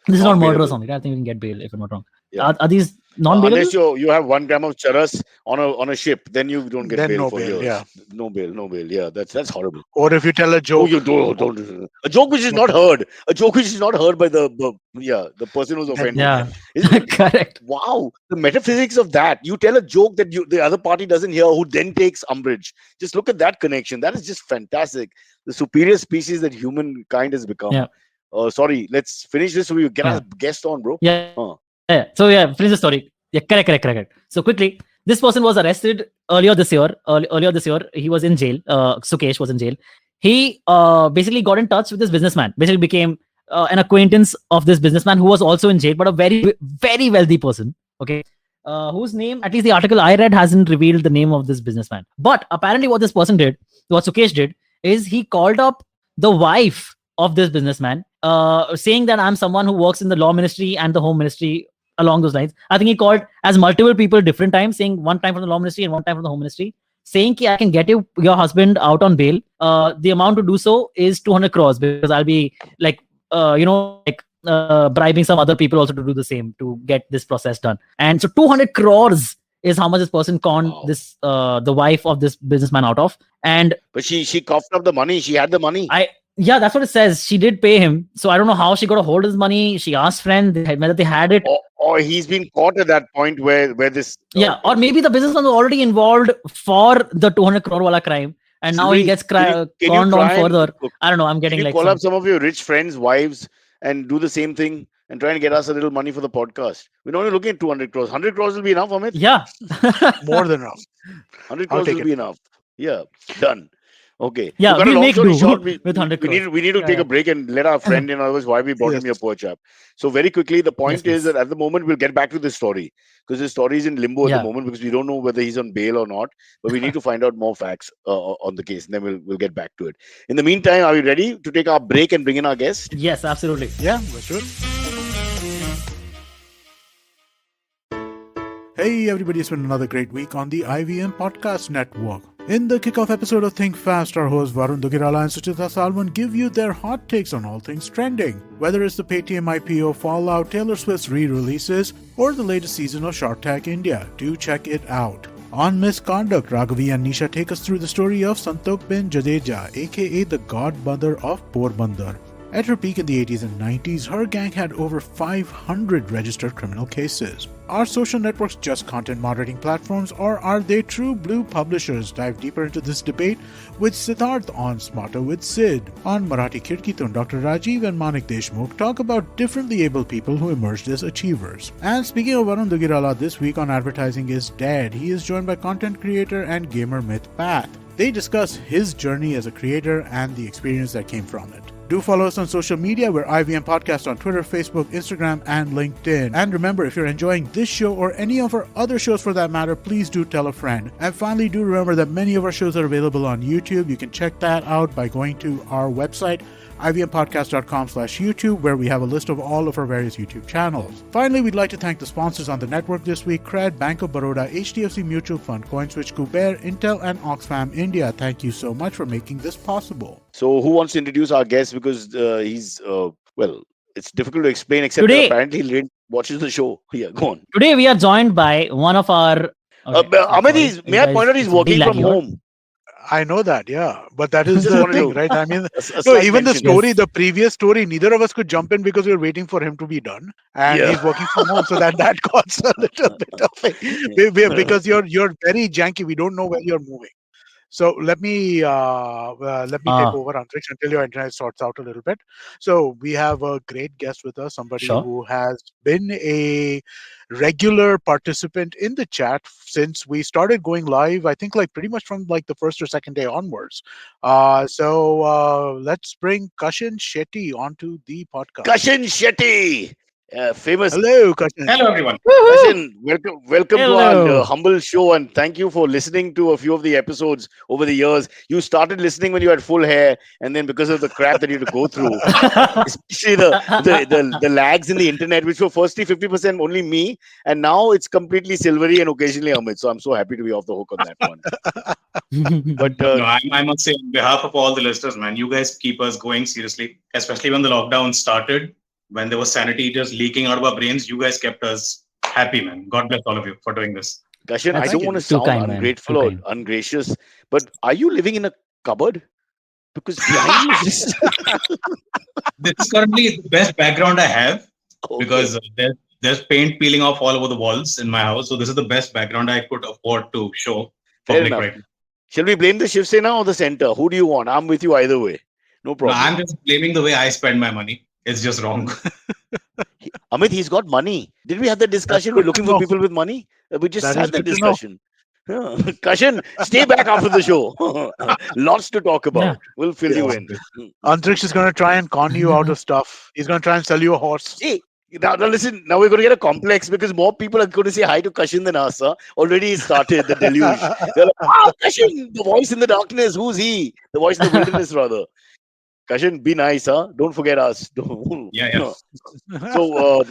This is not murder or Non-bailable. something. I think we can get bail if I'm not wrong. Yeah. Are these non-bailable? Unless you have 1 gram of charas on a ship, then you don't get Then bail no for bail, years. yeah. No bail. Yeah, that's horrible. Or if you tell a Oh, joke, you don't. A joke which is not heard. A joke which is not heard by the person who's offended. Yeah. Isn't it? Correct. Wow, the metaphysics of that. You tell a joke that the other party doesn't hear, who then takes umbrage. Just look at that connection. That is just fantastic. The superior species that humankind has become. Yeah. Sorry, let's finish this so we get our guest on, bro. Yeah. Huh. Yeah. So yeah, finish the story. Yeah, correct. So quickly, this person was arrested earlier this year. Earlier this year, he was in jail. Sukesh was in jail. He basically got in touch with this businessman. Basically became an acquaintance of this businessman who was also in jail, but a very, very wealthy person. Okay. Whose name, at least the article I read, hasn't revealed the name of this businessman. But apparently, what this person did, what Sukesh did, is he called up the wife of this businessman, saying that I'm someone who works in the law ministry and the home ministry, along those lines. I think he called as multiple people different times, saying one time from the law ministry and one time from the home ministry, saying I can get your husband out on bail. The amount to do so is 200 crores because I'll be like, bribing some other people also to do the same to get this process done. And so 200 crores is how much this person conned this the wife of this businessman out of. And but she coughed up the money. She had the money. Yeah, that's what it says. She did pay him. So I don't know how she got a hold of his money. She asked friends whether they had it. Or he's been caught at that point where this. Yeah, or maybe the businessman was already involved for the 200 crore wala crime, and now he gets conned on further. I don't know. I'm getting can you like call up some of your rich friends' wives and do the same thing and try and get us a little money for the podcast. We're not only looking at 200 crores. 100 crores will be enough, Amit. Yeah. more than enough. 100 crores will be enough. Yeah, done. Okay. Yeah, To cut a we'll long make story do short, with 100 crores. we need to take a break and let our friend in. Otherwise, why we brought him here, Yes. poor chap. So very quickly, the Yes, point is please. that at the moment we'll get back to this story because this story is in limbo at the Yeah. moment because we don't know whether he's on bail or not. But we need to find out more facts on the case, and then we'll get back to it. In the meantime, are we ready to take our break and bring in our guest? Yes, absolutely. Yeah, let's do it. Hey everybody, it's been another great week on the IVM Podcast Network. In the kickoff episode of Think Fast, our hosts Varun Dugirala and Suchita Salman give you their hot takes on all things trending. Whether it's the Paytm IPO fallout, Taylor Swift's re-releases, or the latest season of Shark Tank India, do check it out. On Misconduct, Raghavi and Nisha take us through the story of Santokh bin Jadeja, aka the godmother of Porbandar. At her peak in the 80s and 90s, her gang had over 500 registered criminal cases. Are social networks just content moderating platforms, or are they true blue publishers? Dive deeper into this debate with Siddharth on Smarter with Sid. On Marathi Khidkitun, Dr. Rajiv and Manik Deshmukh talk about differently able people who emerged as achievers. And speaking of Varun Dugirala, this week on Advertising is Dead, he is joined by content creator and gamer myth Path. They discuss his journey as a creator and the experience that came from it. Do follow us on social media. We're IVM Podcast on Twitter, Facebook, Instagram, and LinkedIn. And remember, if you're enjoying this show or any of our other shows for that matter, please do tell a friend. And finally, do remember that many of our shows are available on YouTube. You can check that out by going to our website, ivmpodcast.com/YouTube, where we have a list of all of our various YouTube channels. Finally, we'd like to thank the sponsors on the network this week: Cred, Bank of Baroda, HDFC Mutual Fund, CoinSwitch, Kuber, Intel, and Oxfam India. Thank you so much for making this possible. So who wants to introduce our guest? Because he's well, it's difficult to explain except that Today- apparently he watches the show. Yeah, go on. Today we are joined by one of our. Amit, may I point out he's working from home. I know that, yeah. But that is Just the wanted thing, to- right? I mean, A so slight even the mention. story, Yes. the previous story, neither of us could jump in because we were waiting for him to be done. And Yeah. he's working from home. So that caused a little bit of because you're very janky. We don't know where you're moving. So let me take over, Antariksh, until your internet sorts out a little bit. So we have a great guest with us, somebody Sure. who has been a regular participant in the chat since we started going live. I think like pretty much from like the first or second day onwards. So let's bring Kashin Shetty onto the podcast. Kashin Shetty, famous. Hello, Kashin. Hello, everyone. Kashin, welcome to our Hello. humble show, and thank you for listening to a few of the episodes over the years. You started listening when you had full hair, and then because of the crap that you had to go through, especially the lags in the internet, which were firstly 50% only me, and now it's completely Silverie and occasionally Amit. So I'm so happy to be off the hook on that one. But No, I must say, on behalf of all the listeners, man, you guys keep us going seriously, especially when the lockdown started, when there was sanity just leaking out of our brains. You guys kept us happy, man. God bless all of you for doing this. Kashin, I Thank don't you. want to Too sound kind, man. ungrateful Too or kind. ungracious, but are you living in a cupboard? Because behind you is just This is currently the best background I have Okay. because there's paint peeling off all over the walls in my house. So this is the best background I could afford to show Fair public enough. right now. Shall we blame the Shiv Sena or the center? Who do you want? I'm with you either way. No No, problem. I'm just blaming the way I spend my money. It's just wrong. Amit, he's got money. Did we have that discussion? We're good looking to for know. people with money. We just That had is that good to know. discussion. Yeah. Kashin, stay back after the show. Lots to talk about. Yeah. We'll fill you Yes. in. Antariksh is going to try and con you out of stuff. He's going to try and sell you a horse. See, now listen, now we're going to get a complex because more people are going to say hi to Kashin than us. Huh? Already it started, the deluge. They're like, wow, Kashin, the voice in the darkness. Who's he? The voice in the wilderness, rather. Kashin, be nice, huh? Don't forget us. Yeah. So,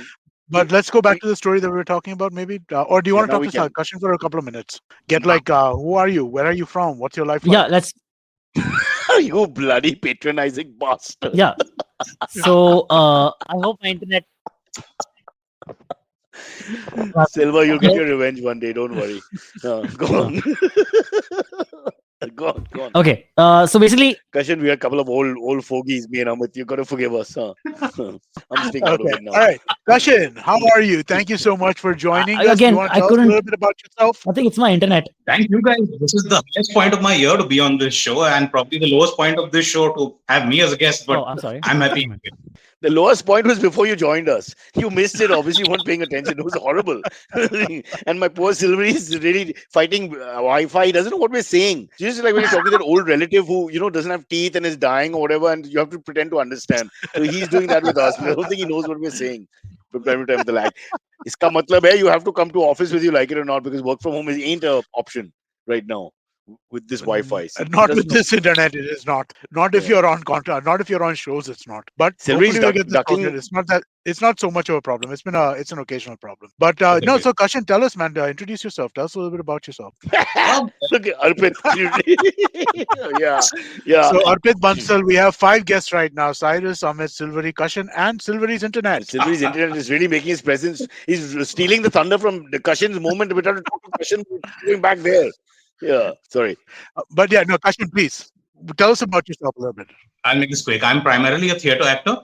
But let's go back to the story that we were talking about, maybe. Or do you Yeah, want to now talk we to can. Kashin for a couple of minutes? Get like, who are you? Where are you from? What's your life like? Yeah, let's. you bloody patronizing bastard. Yeah. So I hope my internet. Silver, you'll get your revenge one day. Don't worry. Go on. Go on. Okay. So basically, Kashin, we are a couple of old fogies, me and Amit. You gotta forgive us, huh? I'm staying out of Okay. it now. All right. Kashin, how are you? Thank you so much for joining us. again, You want to I tell us a couldn't- little bit about yourself? I think it's my internet. Thank you, guys. This is the highest point of my year to be on this show, and probably the lowest point of this show to have me as a guest. But Oh, I'm sorry. I'm happy. The lowest point was before you joined us. You missed it. Obviously, you weren't paying attention. It was horrible. And my poor Silverie is really fighting Wi-Fi. He doesn't know what we're saying. It's just like when you're talking to that old relative who, doesn't have teeth and is dying or whatever, and you have to pretend to understand. So he's doing that with us. I don't think he knows what we're saying. From time to time, the lag. Iska matlab hai, you have to come to office whether you like it or not, because work from home ain't an option right now with this Wi-Fi. Not with this internet, it is not. Not if you're on contract. Not if you're on shows, it's not. But Silverie's hopefully we'll get this ducking. sorted. It's not that. It's not so much of a problem. It's an occasional problem. But no. So Kashin, tell us, man. Introduce yourself. Tell us a little bit about yourself. Look at Arpit. yeah. So Arpit Bansal, we have 5 guests right now: Cyrus, Amit, Silverie, Kashin, and Silverie's internet. Silverie's internet is really making his presence. He's stealing the thunder from the Kashin's moment. We're trying to talk to Kashin, going back there. Yeah, sorry. But yeah, no, Kashin, please tell us about yourself a little bit. I'll make this quick. I'm primarily a theatre actor.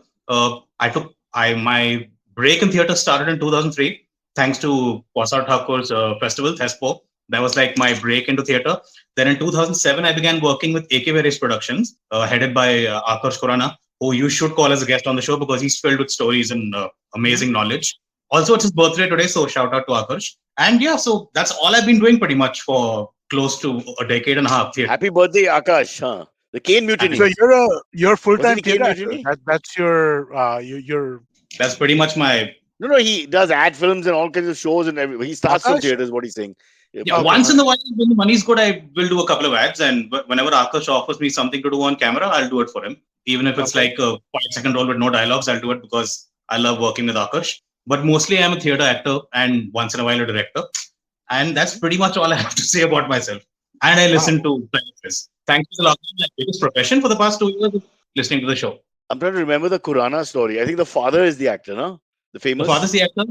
My break in theatre started in 2003, thanks to Pasar Thakur's festival, Thespo. That was like my break into theatre. Then in 2007, I began working with AK Various Productions, headed by Antariksh Khurana, who you should call as a guest on the show because he's filled with stories and amazing knowledge. Also, it's his birthday today, so shout out to Antariksh. And yeah, so that's all I've been doing pretty much for close to a decade and a half. Theater. Happy birthday, Akash! Huh? The Cane Mutiny. So you're full-time theatre actor. That's your. That's pretty much my. No, he does ad films and all kinds of shows and everything. He starts from theatre, is what he's saying. Yeah, once in a while, when the money's good, I will do a couple of ads. And whenever Akash offers me something to do on camera, I'll do it for him. Even if it's like a 5-second role with no dialogues, I'll do it because I love working with Akash. But mostly I'm a theatre actor and once in a while a director. And that's pretty much all I have to say about myself. And I listen to this. Thanks to the lockdown, my biggest profession for the past 2 years, listening to the show. I'm trying to remember the Khurana story. I think the father is the actor, no? The famous. The father's the actor.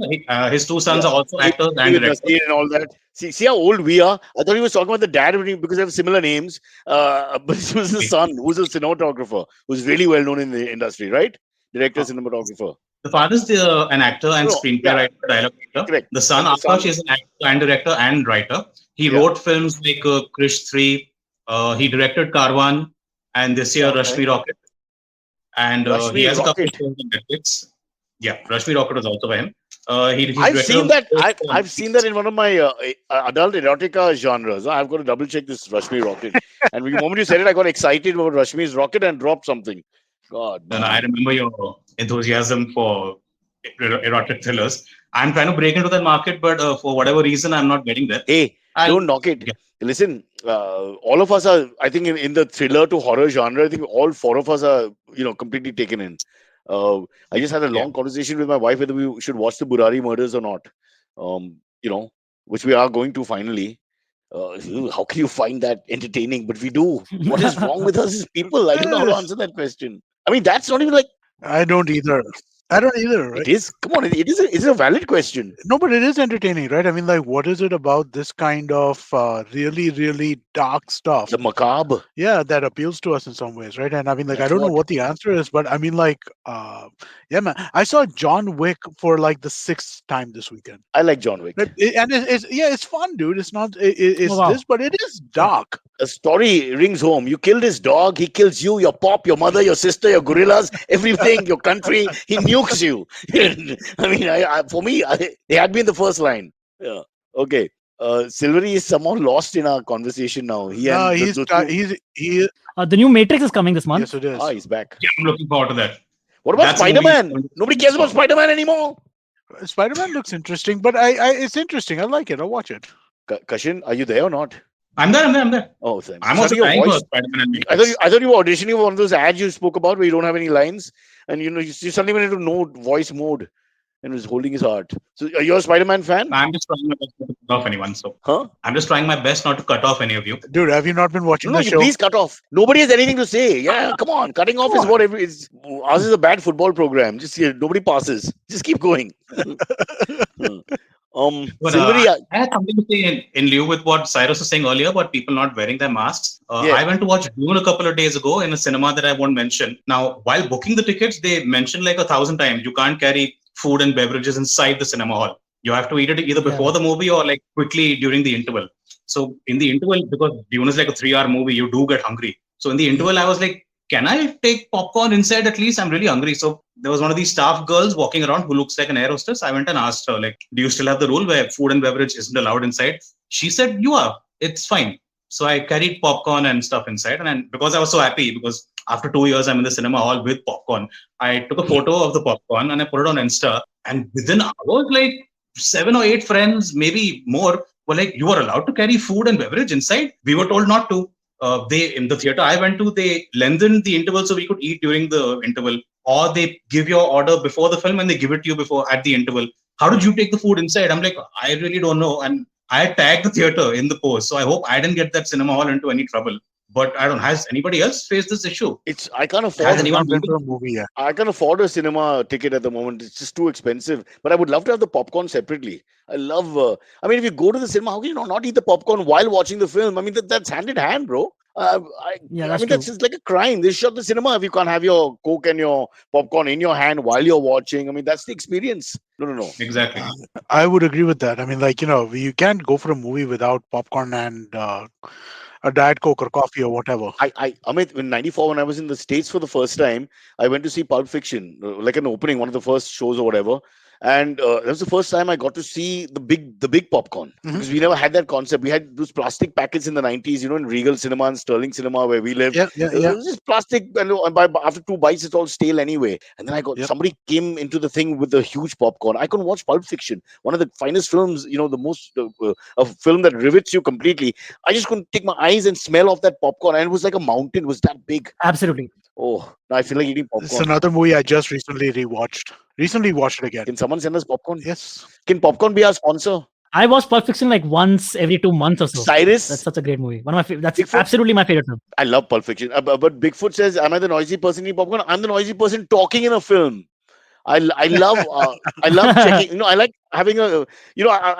His 2 sons are also actors and directors. And all that. See how old we are. I thought he was talking about the dad because they have similar names. But it was the son, who's a cinematographer, who's really well known in the industry, right? Director, cinematographer. The father's an actor and screenplay writer, dialogue writer. Correct. The son, Akash, is an actor and director and writer. He wrote films like Krish 3. He directed Karwan, and this year Rashmi Rocket. And he has a couple of films on Netflix. Yeah, Rashmi Rocket was also by him. I've seen that. I've seen that in one of my adult erotica genres. I've got to double check this Rashmi Rocket. And the moment you said it, I got excited about Rashmi's Rocket and dropped something. God. And I remember your enthusiasm for erotic thrillers. I'm trying to break into that market, but for whatever reason, I'm not getting there. Hey, don't knock it. Yeah. Listen, all of us are, I think, in the thriller to horror genre. I think all 4 of us are, completely taken in. I just had a long conversation with my wife whether we should watch the Burari murders or not. Which we are going to finally. How can you find that entertaining? But we do. What is wrong with us as people? I don't know how to answer that question. I mean, that's not even like. I don't either. Right? It is. Come on, it's a valid question. No, but it is entertaining, right? I mean, like, what is it about this kind of really, really dark stuff? The macabre. Yeah, that appeals to us in some ways, right? And I mean, like, I don't know what the answer is, but I mean, like, yeah, man. I saw John Wick for like the 6th time this weekend. I like John Wick, and it's fun, dude. It's not this, but it is dark. A story rings home. You killed his dog. He kills you, your pop, your mother, your sister, your gorillas, everything, your country. He nukes you. I mean, for me, they had me in the first line. Yeah. Okay. Silverie is somehow lost in our conversation now. The new Matrix is coming this month. Yes, it is. He's back. Yeah, I'm looking forward to that. What about Spider-Man? Nobody cares about Spider-Man anymore. Spider-Man looks interesting, but it's interesting. I like it. I'll watch it. Kashin, are you there or not? I'm there. Oh, thanks. I'm also trying for Spider-Man. I thought you were auditioning for one of those ads you spoke about where you don't have any lines, and you suddenly went into no voice mode and was holding his heart. So, are you a Spider-Man fan? I'm just trying my best not to cut off anyone. I'm just trying my best not to cut off any of you. Dude, have you not been watching the show? Please cut off. Nobody has anything to say. Yeah, come on. Cutting off is whatever. Ours is a bad football program. Just nobody passes. Just keep going. Silverie, I had something to say in lieu with what Cyrus was saying earlier about people not wearing their masks. I went to watch Dune a couple of days ago in a cinema that I won't mention. Now, while booking the tickets, they mentioned like 1,000 times you can't carry food and beverages inside the cinema hall. You have to eat it either before the movie or like quickly during the interval. So in the interval, because Dune is like a 3-hour movie, you do get hungry. So in the interval, I was like, can I take popcorn inside at least? I'm really hungry. So there was one of these staff girls walking around who looks like an air hostess. I went and asked her, like, do you still have the rule where food and beverage isn't allowed inside? She said, you are. It's fine. So I carried popcorn and stuff inside. And then, because I was so happy, because after 2 years, I'm in the cinema hall with popcorn, I took a photo of the popcorn and I put it on Insta. And within hours, like 7 or 8 friends, maybe more, were like, you are allowed to carry food and beverage inside? We were told not to. They in the theater I went to, they lengthened the interval so we could eat during the interval, or they give your order before the film and they give it to you before at the interval. How did you take the food inside? I'm like, I really don't know. And I tagged the theater in the post, so I hope I didn't get that cinema hall into any trouble. But I don't. Has anybody else faced this issue? I can't Has afford. anyone Not been been to to? a movie yet. I can afford a cinema ticket at the moment. It's just too expensive. But I would love to have the popcorn separately. I love. I mean, if you go to the cinema, how can you not eat the popcorn while watching the film? I mean, that's hand in hand, bro. Yeah, I that's mean, true. that's just like a crime. They shut the cinema if you can't have your Coke and your popcorn in your hand while you're watching. I mean, that's the experience. No, no, no. Exactly. I would agree with that. I mean, like, you can't go for a movie without popcorn and a Diet Coke or coffee or whatever. Amit, in '94, when I was in the States for the first time, I went to see Pulp Fiction, like an opening, one of the first shows or whatever. And that was the first time I got to see the big popcorn, Mhm. because we never had that concept. We had those plastic packets in the '90s, in Regal Cinema and Sterling Cinema where we lived. Yeah, yeah, It yeah. was just plastic, and after 2 bites, it's all stale anyway. And then Yep. somebody came into the thing with a huge popcorn. I couldn't watch Pulp Fiction, one of the finest films, the most a film that rivets you completely. I just couldn't take my eyes and smell off that popcorn, and it was like a mountain. It was that big. Absolutely. Oh, now I feel like eating It's popcorn. another movie I just recently rewatched. Recently watched it again. Can someone send us popcorn? Yes. Can popcorn be our sponsor? I watch Pulp Fiction like once every 2 months or so. That's Cyrus, such a great movie. One of my that's Bigfoot? absolutely my favorite film. I love Pulp Fiction. But Bigfoot says, "Am I the noisy person eating popcorn? I'm the noisy person talking in a film." I love I love checking. I like having a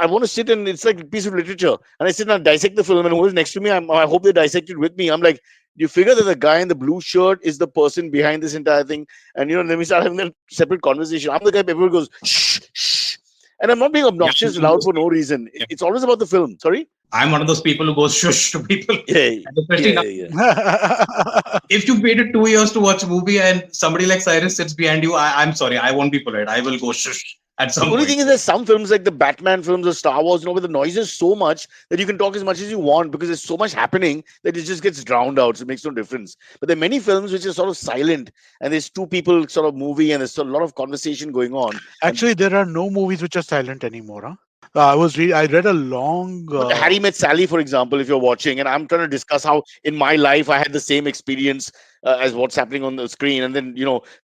I want to sit, and it's like a piece of literature, and I sit and dissect the film, and whoever's next to me, I hope they dissect it with me. I'm like, you figure that the guy in the blue shirt is the person behind this entire thing, and then we start having a separate conversation. I'm the guy. Everyone goes shh shh, and I'm not being Yeah, obnoxious I'm one of loud those for no people. reason. Yeah. It's always about the film. Sorry. I'm one of those people who goes shush to people. Yeah, And especially now, Yeah. if you waited 2 years to watch a movie and somebody like Cyrus sits behind you, I'm sorry, I won't be polite. I will go shush at The some only point. thing is, there's some films like the Batman films or Star Wars, where the noise is so much that you can talk as much as you want, because there's so much happening that it just gets drowned out. So it makes no difference. But there are many films which are sort of silent, and there's two people sort of moving, and there's a lot of conversation going on. And Actually, there are no movies which are silent anymore. Huh? I read a long. but Harry Met Sally, for example, if you're watching, and I'm trying to discuss how in my life I had the same experience as what's happening on the screen, and then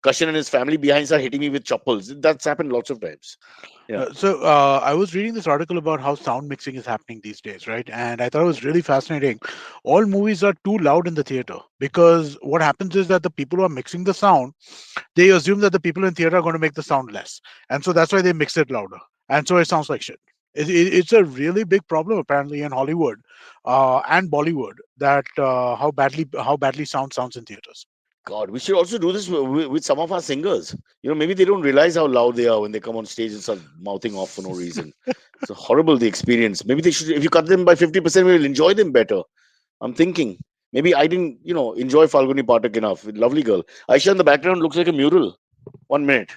Kashin and his family behind start hitting me with choppers. That's happened lots of times. Yeah. I was reading this article about how sound mixing is happening these days, right? And I thought it was really fascinating. All movies are too loud in the theater because what happens is that the people who are mixing the sound, they assume that the people in theater are going to make the sound less, and so that's why they mix it louder, and so it sounds like shit. It's a really big problem apparently in Hollywood and Bollywood that how badly sound sounds in theaters. God, we should also do this with some of our singers. Maybe they don't realize how loud they are when they come on stage and start mouthing off for no reason. It's horrible, the experience. Maybe they should, if you cut them by 50%, we'll enjoy them better. I'm thinking. Maybe I didn't, enjoy Falguni Pathak enough. Lovely girl. Aisha in the background looks like a mural. 1 minute.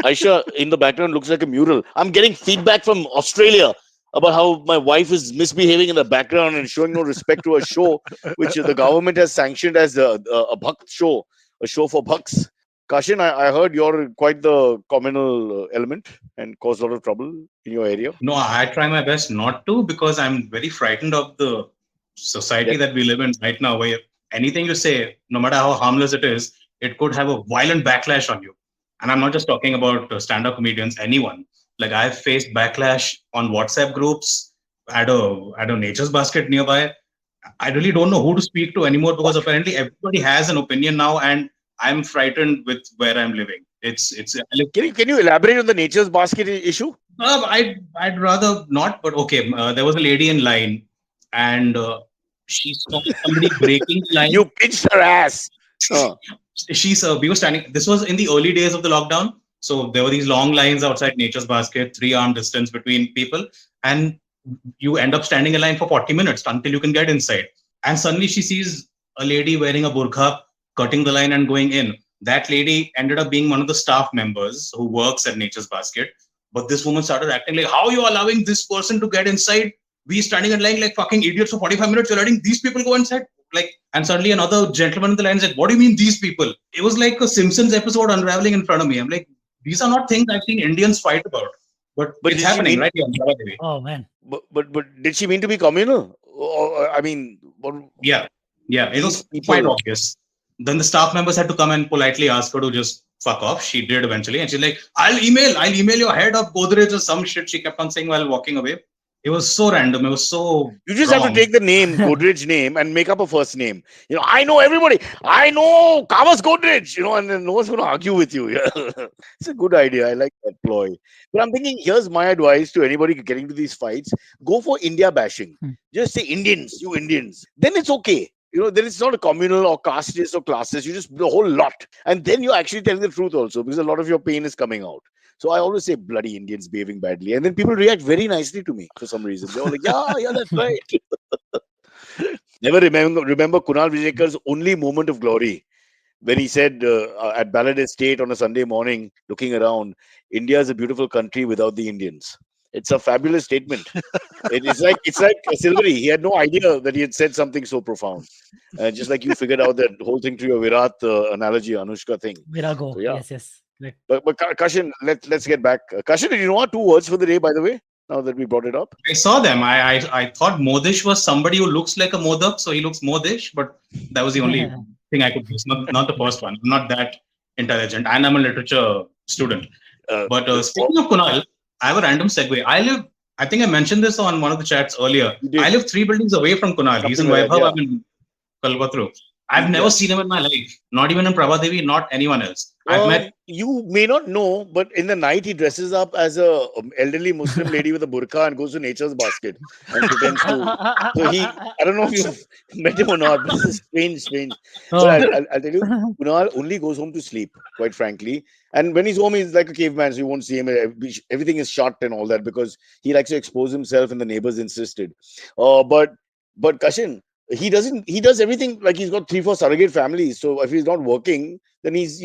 Aisha in the background looks like a mural. I'm getting feedback from Australia about how my wife is misbehaving in the background and showing no respect to a show which the government has sanctioned as a Bhakt show, a show for Bhakts. Kashin, I heard you're quite the communal element and cause a lot of trouble in your area. No, I try my best not to, because I'm very frightened of the society Yeah. that we live in right now, where anything you say, no matter how harmless it is, it could have a violent backlash on you. And I'm not just talking about stand-up comedians, anyone. Like, I've faced backlash on WhatsApp groups at a nature's basket nearby. I really don't know who to speak to anymore, because What? apparently everybody has an opinion now, and I'm frightened with where I'm living. It's like, Can you elaborate on the nature's basket issue? I'd rather not, but okay. There was a lady in line, and she saw somebody breaking the line. You pinched her ass. Uh, We were standing. This was in the early days of the lockdown, so there were these long lines outside Nature's Basket, 3 arm distance between people, and you end up standing in line for 40 minutes until you can get inside. And suddenly she sees a lady wearing a burqa cutting the line and going in. That lady ended up being one of the staff members who works at Nature's Basket. But this woman started acting like, how are you allowing this person to get inside? We standing in line like fucking idiots for 45 minutes. You're letting these people go inside? Like, and suddenly another gentleman in the line said, what do you mean these people? It was like a Simpsons episode unraveling in front of me. I'm like, these are not things I've seen Indians fight about. But it's happening, right? Oh, man. But did she mean to be communal? I mean, yeah, it was quite obvious. Then the staff members had to come and politely ask her to just fuck off. She did eventually, and she's like, I'll email your head of Godrej or some shit she kept on saying while walking away. It was so random. It was so You just wrong. have to take the name, Godrej name, and make up a first name. I know everybody. I know Kamas Godrej, and then no one's going to argue with you. Yeah. It's a good idea. I like that ploy. But I'm thinking, here's my advice to anybody getting to these fights. Go for India bashing. Just say Indians, you Indians. Then it's okay. Then it's not a communal or casteist or classist. You just the whole lot. And then you're actually telling the truth also, because a lot of your pain is coming out. So I always say bloody Indians behaving badly. And then people react very nicely to me for some reason. They're all like, yeah, that's right. Never remember Kunal Vijayakar's only moment of glory when he said at Ballad Estate on a Sunday morning, looking around, India is a beautiful country without the Indians. It's a fabulous statement. It's like Silverie. He had no idea that he had said something so profound. Just like you figured out that whole thing through your Virat analogy, Anushka thing. Virago. So, yeah. Yes. Right. But Kashin, let's get back. Kashin, did you know our 2 words for the day, by the way? Now that we brought it up, I saw them. I thought modish was somebody who looks like a modak, so he looks modish. But that was the only thing I could use. Not the first one. I'm not that intelligent, and I'm a literature student. But speaking of Kunal, I have a random segue. I think I mentioned this on one of the chats earlier. I live 3 buildings away from Kunal. He's in Vaibhav. I'm in Kalpatru. I've never seen him in my life. Not even in Prabhadevi, not anyone else. I've met. You may not know, but in the night he dresses up as a elderly Muslim lady with a burqa and goes to Nature's Basket and pretends to. So I don't know if you've met him or not, but this is strange. But I'll tell you, Kunal only goes home to sleep, quite frankly. And when he's home, he's like a caveman, so you won't see him. Everything is shut and all that because he likes to expose himself, and the neighbors insisted. But Kashin, he does everything. Like, he's got 3-4 surrogate families. So if he's not working, then he's,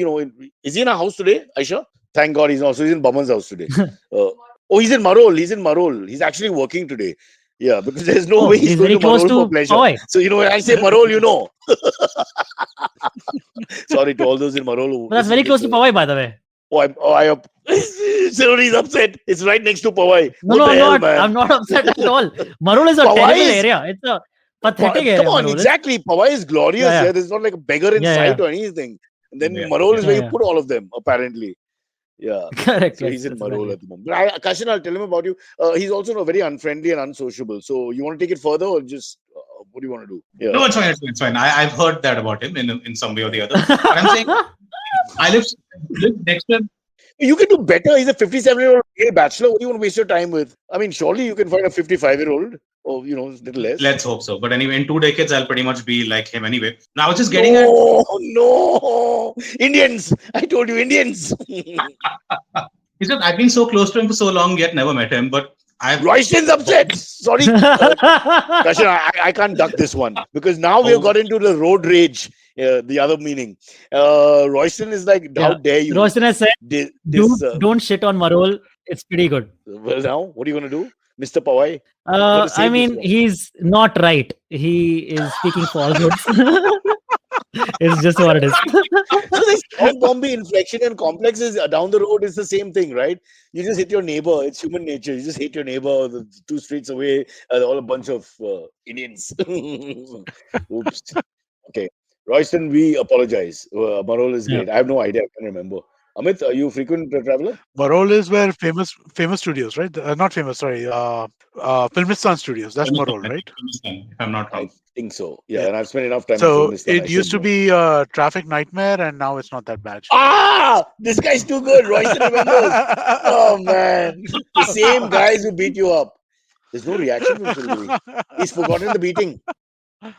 is he in a house today, Aisha? Thank God he's not. So he's in Baman's house today. He's in Marol. He's actually working today. Yeah, because there's no way he's going to Marol for pleasure. Powai. So, when I say Marol, Sorry to all those in Marol. That's very close to Powai, by the way. He's upset. It's right next to Powai. No, I'm not upset at all. Marol is a terrible area. It's a pathetic area. Come on, exactly. Powai is glorious. Yeah. There's not like a beggar in sight or anything. And then Marol is where you put all of them, apparently. Yeah. Correct. So he's in Marol at the moment. But Kashin, I'll tell him about you. He's also very unfriendly and unsociable. So you want to take it further, or just what do you want to do? Yeah. No, it's fine. I've heard that about him in some way or the other. But I'm saying I live next to him. You can do better. He's a 57-year-old bachelor. What do you want to waste your time with? I mean, surely you can find a 55-year-old or, a little less. Let's hope so. But anyway, in 2 decades, I'll pretty much be like him anyway. Now, I was just getting at... No! Indians! I told you, Indians! I've been so close to him for so long, yet never met him. But Royston's upset! Sorry. Kashin, I can't duck this one. Because now we have got into the road rage. The other meaning. Royston is like, how dare you? Royston has said, don't shit on Marol. It's pretty good. Well, now, what are you going to do? Mr. Powai? I mean, he's not right. He is speaking falsehoods. It's just what it is. So this South Bombay inflection and complexes down the road is the same thing, right? You just hit your neighbor. It's human nature. You just hate your neighbor 2 streets away. All a bunch of Indians. Oops. Okay. Royston, we apologize. Marol is great. I have no idea. I can't remember. Amit, are you a frequent traveler? Marol is where famous studios, right? Not famous, sorry. Filmistan Studios. That's Marol, right? If I'm not wrong. I think so. Yeah, and I've spent enough time. So it used to be a traffic nightmare, and now it's not that bad. This guy's too good. Royston remembers. Oh man, the same guys who beat you up. There's no reaction from Silverie. He's forgotten the beating.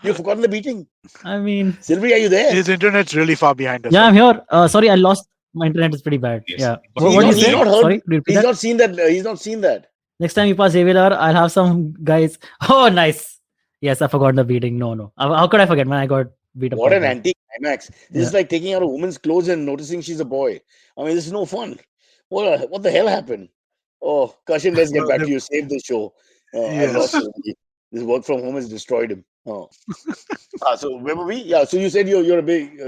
You've forgotten the beating. I mean, Silverie, are you there? His internet's really far behind us. Yeah, I'm here. Sorry, I lost. My internet is pretty bad. Yes. Yeah. What did you say? Sorry, he's not seen that. He's not seen that. Next time you pass Avilar, I'll have some guys. Oh, nice. Yes, I forgot the beating. No. How could I forget, man? I got beat up What that an guy. anti-climax. This Yeah. is like taking out a woman's clothes and noticing she's a boy. I mean, this is no fun. What the hell happened? Oh, Kashin, let's get Well, back to you. Save the show. I've lost yes. Silverie. This work from home has destroyed him. Oh. So where were we? Yeah, so you said you're a big,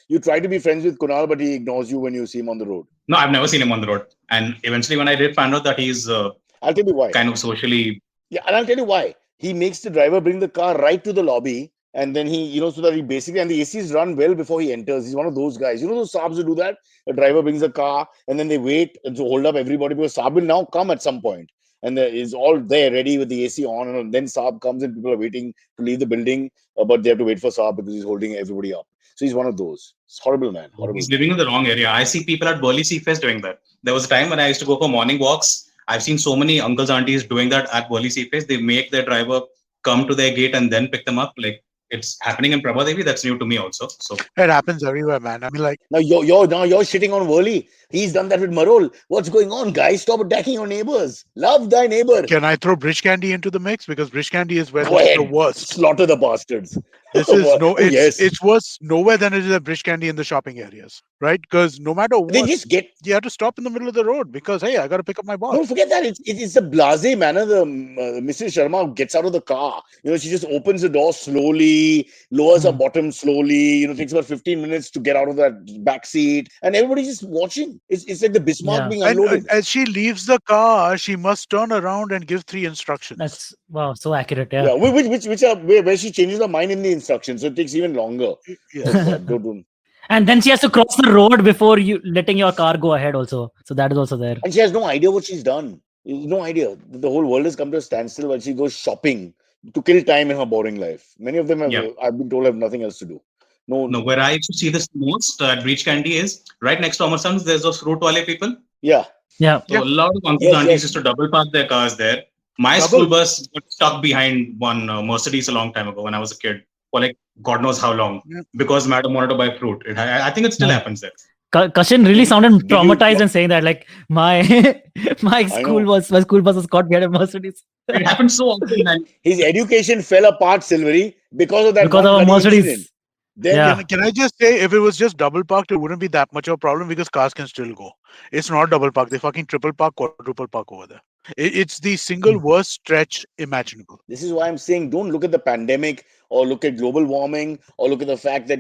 you try to be friends with Kunal, but he ignores you when you see him on the road. No, I've never seen him on the road. And eventually, when I did find out that he's I'll tell you why. kind of socially, Yeah, and I'll tell you why. He makes the driver bring the car right to the lobby, and then he, so that he basically, and the AC is run well before he enters. He's one of those guys. You know those Saabs who do that? The driver brings the car, and then they wait and to hold up everybody because Saab will now come at some point, and there is all there ready with the AC on, and then Saab comes and people are waiting to leave the building, but they have to wait for Saab because he's holding everybody up. So he's one of those. It's horrible, man. Horrible he's man. living in the wrong area. I see people at Burley Seafest doing that. There was a time when I used to go for morning walks. I've seen so many uncles, aunties doing that at Burley Seafest. They make their driver come to their gate and then pick them up. Like it's happening in Prabhadevi. That's new to me also. So It happens everywhere, man. I mean, like, Now you're shitting on Worley. He's done that with Marol. What's going on, guys? Stop attacking your neighbors. Love thy neighbor. can I throw Bridge Candy into the mix? Because Bridge Candy is where Go this is the ahead. worst. Slaughter the bastards. This is no, Oh, yes. it's worse nowhere than it is at Bridge Candy in the shopping areas, right? Because no matter They what, just get. you have to stop in the middle of the road because hey, I got to pick up my boss. Don't forget that it's a blasé manner. The Mrs. Sharma gets out of the car. She just opens the door slowly, lowers her bottom slowly. Takes about 15 minutes to get out of that back seat, and everybody's just watching. It's like the Bismarck Yeah. being And unloaded. as she leaves the car, she must turn around and give 3 instructions. That's wow, so accurate. Yeah, Yeah. which are where she changes her mind in the instructions, so it takes even longer. Yeah. That's what don't. And then she has to cross the road before you letting your car go ahead also. So that is also there. And she has no idea what she's done. No idea. The whole world has come to a standstill while she goes shopping to kill time in her boring life. Many of them have, yeah. I've been told, have nothing else to do. No, where I used to see this most at Breach Candy is right next to Amarsan's. There's those fruit wale people. Yeah. Yeah. So a lot of uncles Yes, aunties yes. used to double park their cars there. My Double? school bus got stuck behind one Mercedes a long time ago when I was a kid for like God knows how long Yeah. because madam wanted to buy fruit. I think it still Yeah. happens there. Kashin really sounded Did you- traumatized and saying that like my my school know. was my school bus was caught behind a Mercedes It happens so often. And His education fell apart, Silverie, because of that because one of a bloody Mercedes. incident. Then Yeah. Can I just say, if it was just double parked, it wouldn't be that much of a problem because cars can still go. It's not double park. They fucking triple park, quadruple park over there. It's the single worst stretch imaginable. this is why I'm saying don't look at the pandemic or look at global warming or look at the fact that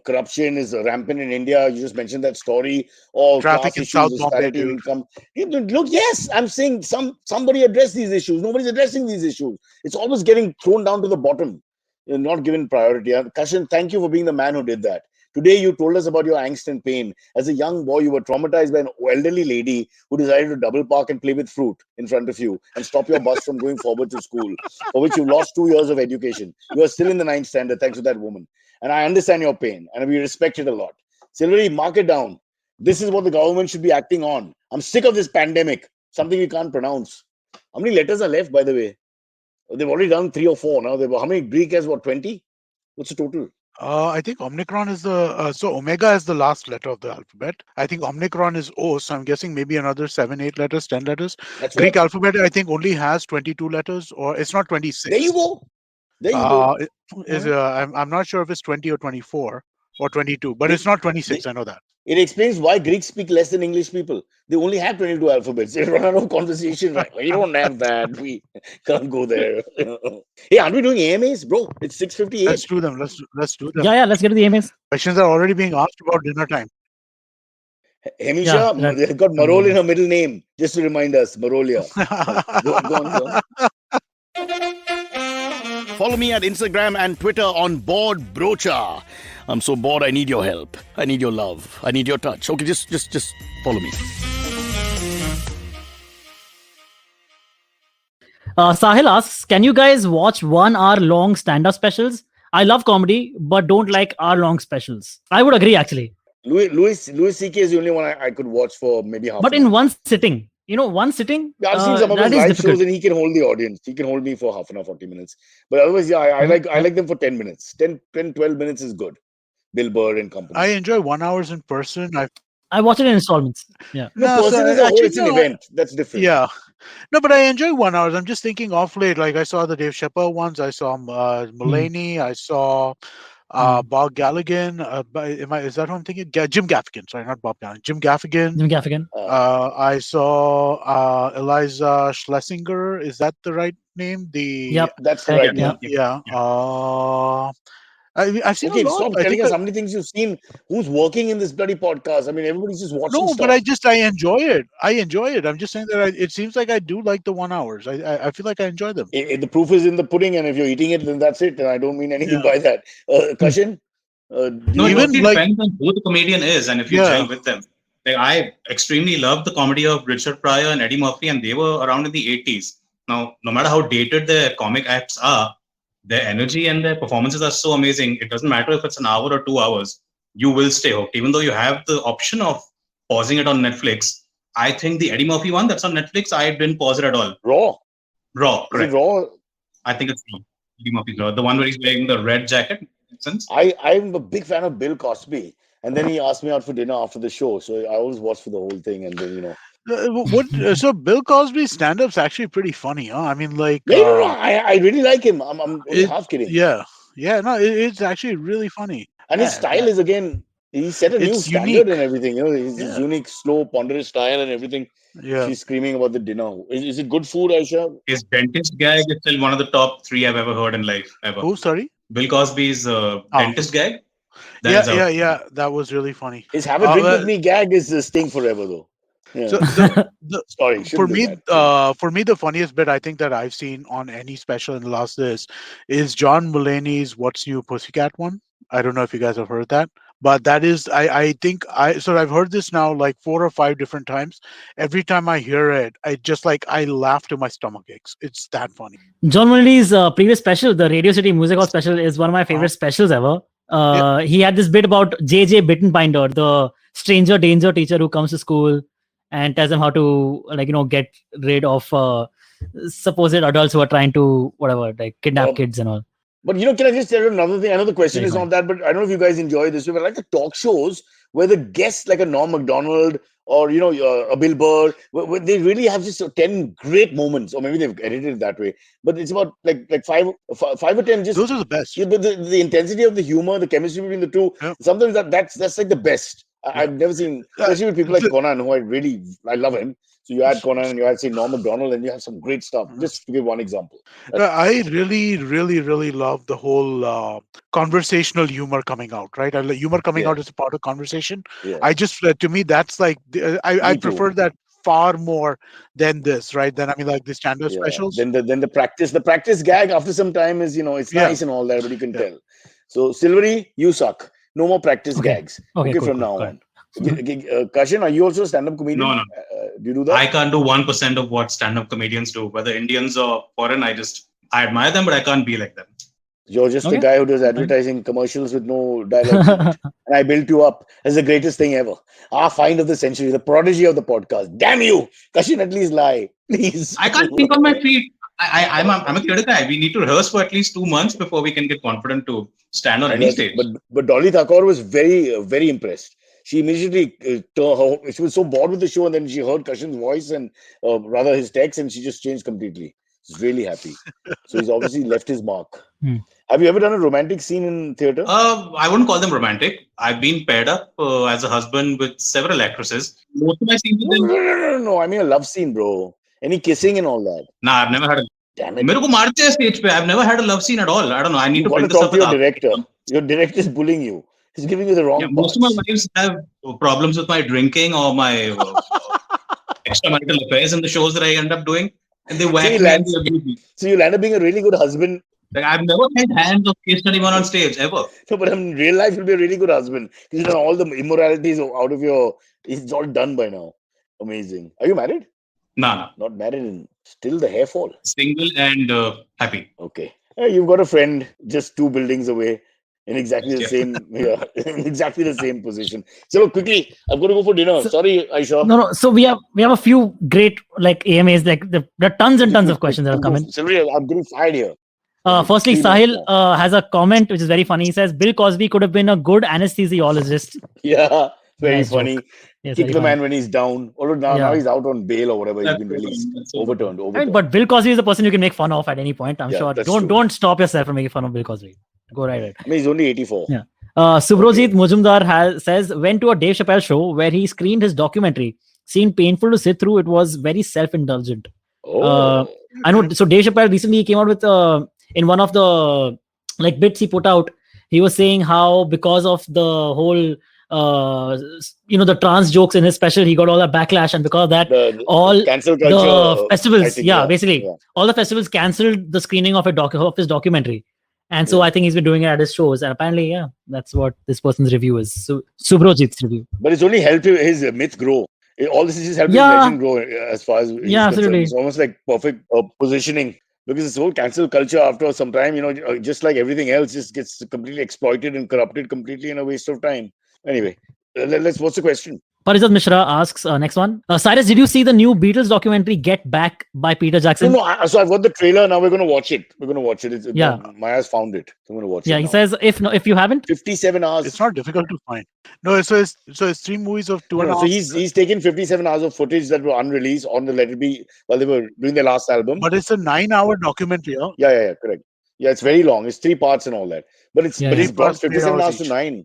corruption is rampant in India. You just mentioned that story, or Traffic class in issues, South Bombay, disparity in dude. income. Look, yes, I'm saying somebody address these issues. Nobody's addressing these issues. It's always getting thrown down to the bottom. You're not given priority. Kashin, thank you for being the man who did that. Today, you told us about your angst and pain. As a young boy, you were traumatized by an elderly lady who decided to double park and play with fruit in front of you and stop your bus from going forward to school, for which you lost 2 years of education. You are still in the 9th standard thanks to that woman. And I understand your pain, and we respect it a lot. Silverie, mark it down. This is what the government should be acting on. I'm sick of this pandemic, something we can't pronounce. How many letters are left, by the way? They've already done 3 or 4 now. How many Greek has 20? What's the total? I think Omicron is the so Omega is the last letter of the alphabet. I think Omicron is O, so I'm guessing maybe another 7, 8 letters, 10 letters. That's Greek what. alphabet, I think, only has 22 letters, or it's not 26. There you go. There you go. I'm not sure if it's 20 or 24 or 22, but it's not 26. I know that. It explains why Greeks speak less than English people. They only have 22 alphabets. They run out of conversation. Right? We don't have that. We can't go there. Hey, aren't we doing AMAs, bro? It's 6:58. Let's do them. Let's do them. Yeah, let's get to the AMAs. Questions are already being asked about dinner time. Hemisha, Yeah, they've got Marol in her middle name, just to remind us, Marolia. Go on. Follow me at Instagram and Twitter on Bored Brocha. I'm so bored, I need your help. I need your love. I need your touch. Okay, just follow me. Sahil asks, can you guys watch 1 hour long stand-up specials? I love comedy, but don't like hour-long specials. I would agree, actually. Louis C.K. is the only one I could watch for maybe half. But in one sitting, one sitting. Yeah, I've seen some of that his is live difficult. shows, and he can hold the audience. He can hold me for half an hour, 40 minutes. But otherwise, yeah, I like them for 10 minutes. 10, 12 minutes is good. Bill Burr and company. I enjoy 1 hours in person. I watch it in installments. Yeah. No, person as a whole, it's an event. That's different. Yeah. No, but I enjoy 1 hours. I'm just thinking off late. Like I saw the Dave Chappelle ones. I saw Mulaney. I saw Bob Galligan. Is that who I'm thinking? Jim Gaffigan. Sorry, not Bob Galligan. Jim Gaffigan. Jim Gaffigan. I saw Eliza Schlesinger. Is that the right name? Yep. That's the Correct, right name. Yeah. I've seen Okay, a lot. stop I telling think us how many things you've seen. Who's working in this bloody podcast? I mean, everybody's just watching no, stuff. but I enjoy it. I enjoy it. I'm just saying that it seems like I do like the 1 hours. I feel like I enjoy them. The proof is in the pudding, and if you're eating it, then that's it. And I don't mean anything by that. Kashin? No, it totally depends on who the comedian is and if you gel with them. Like, I extremely love the comedy of Richard Pryor and Eddie Murphy, and they were around in the 80s. Now, no matter how dated their comic acts are, their energy and their performances are so amazing. It doesn't matter if it's an hour or 2 hours, you will stay hooked. Even though you have the option of pausing it on Netflix, I think the Eddie Murphy one that's on Netflix, I didn't pause it at all. Raw, correct. Is it Raw? I think it's Raw. Eddie Murphy's Raw. The one where he's wearing the red jacket. I'm a big fan of Bill Cosby. And then he asked me out for dinner after the show. So I always watch for the whole thing. And then, so Bill Cosby's stand-up's actually pretty funny, huh? I mean, like... No, I really like him. I'm only half kidding. Yeah. No, it's actually really funny. And his style is, again, he set a new standard unique. And everything. His unique, slow, ponderous style and everything. Yeah. She's screaming about the dinner. Is it good food, Aisha? His dentist gag is still one of the top 3 I've ever heard in life. Ever. Oh, sorry? Bill Cosby's dentist gag. Yeah. That was really funny. His have a drink with me gag is staying forever, though. Yeah. So Sorry, for me, the funniest bit I think that I've seen on any special in the last is John Mulaney's "What's New Pussycat" one. I don't know if you guys have heard that, but that is I've heard this now like 4 or 5 different times. Every time I hear it, I laugh till my stomach aches. It's that funny. John Mulaney's previous special, the Radio City Music Hall special, is one of my favorite specials ever. He had this bit about J.J. Bittenbinder, the stranger danger teacher who comes to school and tells them how to get rid of supposed adults who are trying to kidnap kids and all. But can I just tell you another thing? I know the question is not that, but I don't know if you guys enjoy this. But like the talk shows where the guests, like a Norm Macdonald or a Bill Burr, where they really have just 10 great moments, or maybe they've edited it that way. But it's about like 5 or 10. Just those are the best. The intensity of the humor, the chemistry between the two. Yeah. Sometimes that's like the best. I've never seen, especially with people like Conan, who I love him. So you had Conan and you had, say, Norm Macdonald, and you have some great stuff. Just to give one example. I really, really, really love the whole conversational humor coming out, right? Humor coming out as a part of conversation. Yeah. To me, that's like, I prefer that far more than this, right? Than, the stand-up specials. Then the practice gag after some time is, it's nice and all that, but you can tell. So, Silverie, you suck. No more practice gags. Okay, from now on. Kashin, are you also a stand-up comedian? No. Do you do that? I can't do 1% of what stand-up comedians do, whether Indians or foreign. I admire them, but I can't be like them. You're just the guy who does advertising commercials with no dialogue. And I built you up as the greatest thing ever. Our find of the century, the prodigy of the podcast. Damn you! Kashin, at least lie. Please. I can't think on my feet. I'm a theatre guy. We need to rehearse for at least 2 months before we can get confident to stand on any stage. But Dolly Thakur was very, very impressed. She immediately, she was so bored with the show, and then she heard Kashin's voice and rather his text, and she just changed completely. She's really happy. So he's obviously left his mark. Have you ever done a romantic scene in theatre? I wouldn't call them romantic. I've been paired up as a husband with several actresses. Most of my scenes with them. No. I mean a love scene, bro. Any kissing and all that? Nah, I've never had a... Damn it. I've never had a love scene at all. I don't know. I need to talk to your director. Your director is bullying you. He's giving you the wrong parts. Most of my wives have problems with my drinking or my extramarital affairs in the shows that I end up doing. And they whack me. So you'll end up being a really good husband. Like, I've never had hands or kissed anyone on stage, ever. No, but in real life, you'll be a really good husband. Because you've done all the immoralities out of your... It's all done by now. Amazing. Are you married? No. Not married and still the hair fall? Single and happy. Okay. You've got a friend just 2 buildings away. In exactly the same, in exactly the same position. So quickly, I'm going to go for dinner. Sorry, Aisha. No. So we have a few great AMAs. Like there are tons and tons of questions that have come in. Silverie, I'm getting fired here. Firstly, Sahil has a comment which is very funny. He says Bill Cosby could have been a good anesthesiologist. Yeah, very funny. Yes, kick the man when he's down. Although now he's out on bail or whatever. He's been released, overturned. But Bill Cosby is the person you can make fun of at any point. I'm sure. Don't stop yourself from making fun of Bill Cosby. Go right. I mean, he's only 84. Yeah. Subrojit Okay. Mujumdar says, went to a Dave Chappelle show where he screened his documentary. Seemed painful to sit through. It was very self-indulgent. Oh. I know. So Dave Chappelle recently came out with in one of the like bits he put out, he was saying how because of the whole the trans jokes in his special, he got all that backlash, and because of that, all cancel the culture festivals, fighting, basically all the festivals cancelled the screening of of his documentary. And so I think he's been doing it at his shows. And apparently, that's what this person's review is. So Subrojit's review. But it's only helped his myth grow. All this is just helping his legend grow as far as he's concerned. Absolutely. It's almost like perfect positioning. Because this whole cancel culture, after some time, just like everything else, just gets completely exploited and corrupted completely in a waste of time. Anyway, what's the question? Parijat Mishra asks, next one. Cyrus, did you see the new Beatles documentary Get Back by Peter Jackson? No, so I've got the trailer. Now we're going to watch it. Maya's found it. So I'm going to watch it. Yeah, he says, if you haven't. 57 hours. It's not difficult to find. No, so it's 3 movies of 2.5 hours. So he's taken 57 hours of footage that were unreleased on the Let It Be while they were doing their last album. But it's a 9-hour documentary. Huh? Yeah, correct. Yeah, it's very long. It's 3 parts and all that. But it's brought 57 hours to 9.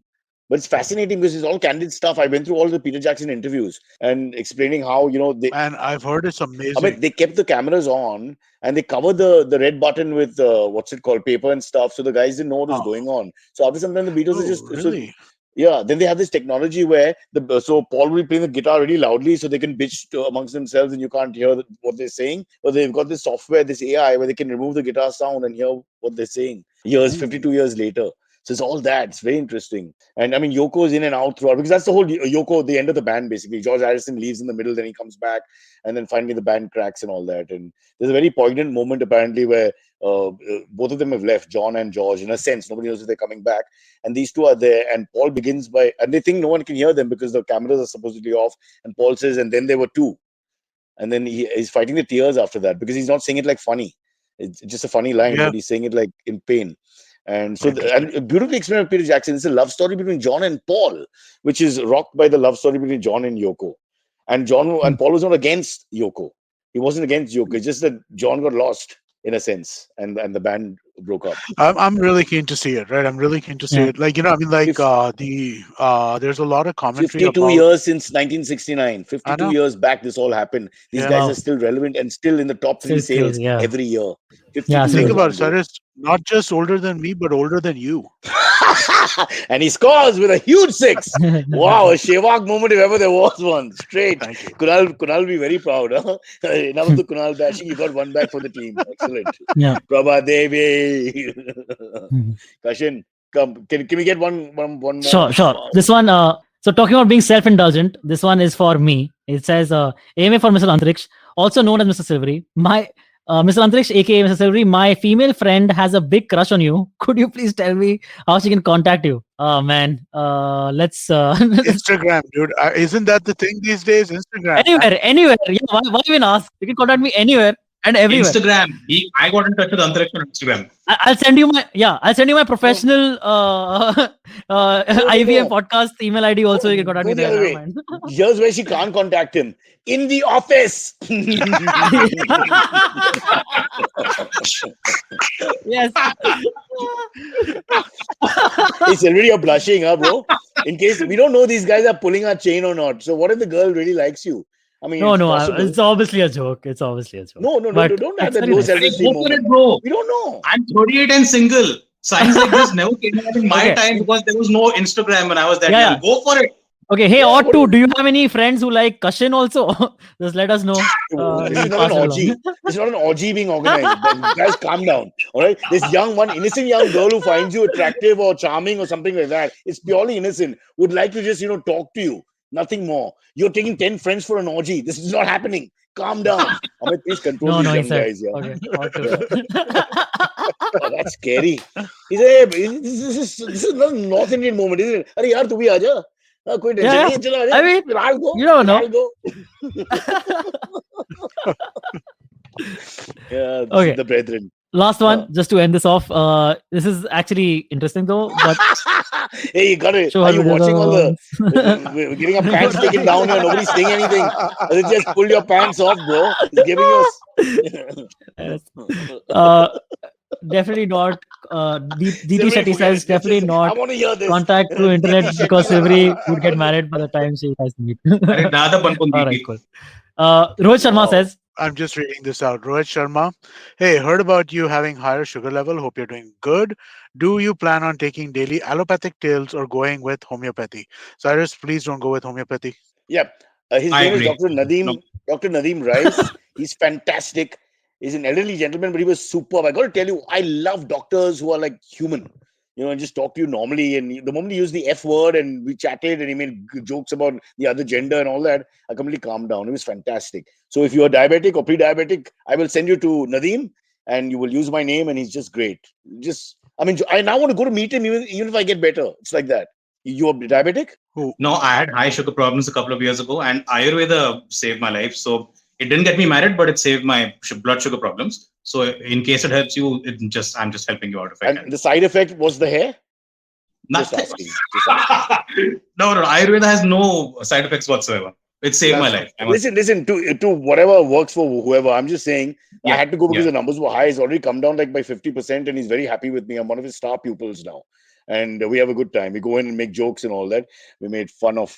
But it's fascinating because it's all candid stuff. I went through all the Peter Jackson interviews and explaining how, they... And I've heard it's amazing. I mean, they kept the cameras on and they covered the red button with, what's it called, paper and stuff. So the guys didn't know what was going on. So after some time, the Beatles are just... Really? Then they have this technology where so Paul will be playing the guitar really loudly so they can bitch amongst themselves and you can't hear what they're saying. But they've got this software, this AI, where they can remove the guitar sound and hear what they're saying 52 years later. So it's all that. It's very interesting. And I mean, Yoko is in and out throughout because that's the whole Yoko, the end of the band, basically. George Harrison leaves in the middle, then he comes back, and then finally the band cracks and all that. And there's a very poignant moment, apparently, where both of them have left, John and George, in a sense. Nobody knows if they're coming back. And these two are there. And Paul begins by, and they think no one can hear them because the cameras are supposedly off. And Paul says, and then there were 2. And then he's fighting the tears after that because he's not saying it like funny. It's just a funny line, but he's saying it like in pain. And so, and beautifully explained by Peter Jackson, it's a love story between John and Paul, which is rocked by the love story between John and Yoko. And John and Paul was not against Yoko. He wasn't against Yoko. It's just that John got lost in a sense, and the band broke up. I'm really keen to see it, right? I'm really keen to see it. Like, there's a lot of commentary. 52 years since 1969. 52 years back, this all happened. These guys are still relevant and still in the top 3 sales every year. Think about it, Cyrus. Not just older than me, but older than you. And he scores with a huge 6. Wow, a Shevak moment if ever there was one. Straight. Kunal will be very proud. Huh? Enough of the Kunal bashing. You got 1 back for the team. Excellent. Yeah. Prabha Devi. Kashin, come. Can we get one more? Sure. This one, so talking about being self-indulgent, this one is for me. It says, AMA for Mr. Antariksh, also known as Mr. Silverie. Mr. Antariksh, aka Mr. Silverie, my female friend has a big crush on you. Could you please tell me how she can contact you? Oh man, let's Instagram, dude. Isn't that the thing these days? Instagram. Anywhere. Yeah, why even ask? You can contact me anywhere and everywhere. Instagram. I got in touch with Antariksh on Instagram. I'll send you my professional IVM podcast email ID also. You can contact me there. Here's where she can't contact him. In the office. Yes. Hey, Silverie, you're blushing, huh, bro? In case we don't know these guys are pulling our chain or not. So what if the girl really likes you? I mean, no, it's obviously a joke. No, don't have that low self-esteem moment. Bro. We don't know. I'm 38 and single. Signs like this never came out in my time because there was no Instagram when I was that young. Go for it. Okay, hey, do you have any friends who like Kashin also? Just let us know. This is not an orgy. This is not an orgy being organized. Guys, calm down. All right? This innocent young girl who finds you attractive or charming or something like that, it's purely innocent, would like to just, talk to you. Nothing more. You're taking 10 friends for an orgy. This is not happening. Calm down. Amit, please control these young guys. Yeah. Okay. Oh, that's scary. He said, hey, this is not a North Indian moment, isn't it? Arey yaar, tu bhi aaja. I mean, you don't know. Okay. The brethren. Last one, just to end this off. This is actually interesting though. But hey, you got it. Are you watching all we're getting our pants taken down here? Nobody's saying anything. Just pull your pants off, bro. It's giving us. definitely not. Diti Silverie, Shetty forget says it. definitely I not want to hear this. contact through internet Diti because Shetty. Silverie would get married by the time she guys meet. अरे दादा पनपन All right, दीदी. cool. Rohit Sharma Wow. says, I'm just reading this out. Rohit Sharma. Hey, heard about you having higher sugar level. Hope you're doing good. Do you plan on taking daily allopathic pills or going with homeopathy? Cyrus, please don't go with homeopathy. Yeah. His I name is agree. Dr. No. Nadeem Rice. He's fantastic. He's an elderly gentleman, but he was superb. I got to tell you, I love doctors who are like human, and just talk to you normally. And the moment he used the F word and we chatted and he made jokes about the other gender and all that, I completely calmed down. It was fantastic. So if you are diabetic or pre-diabetic, I will send you to Nadeem and you will use my name and he's just great. I now want to go to meet him even if I get better. It's like that. You are diabetic? Who? No, I had high sugar problems a couple of years ago, and Ayurveda saved my life. So it didn't get me married, but it saved my blood sugar problems. So in case it helps you, I'm just helping you out if I And can. the side effect was the hair? Just Nothing. asking. Just asking. No, Ayurveda has no side effects whatsoever. It saved my That's life. Listen to whatever works for whoever. I'm just saying I Yeah, had to go because yeah. the numbers were high. He's already come down like by 50%, and he's very happy with me. I'm one of his star pupils now. And we have a good time. We go in and make jokes and all that. We made fun of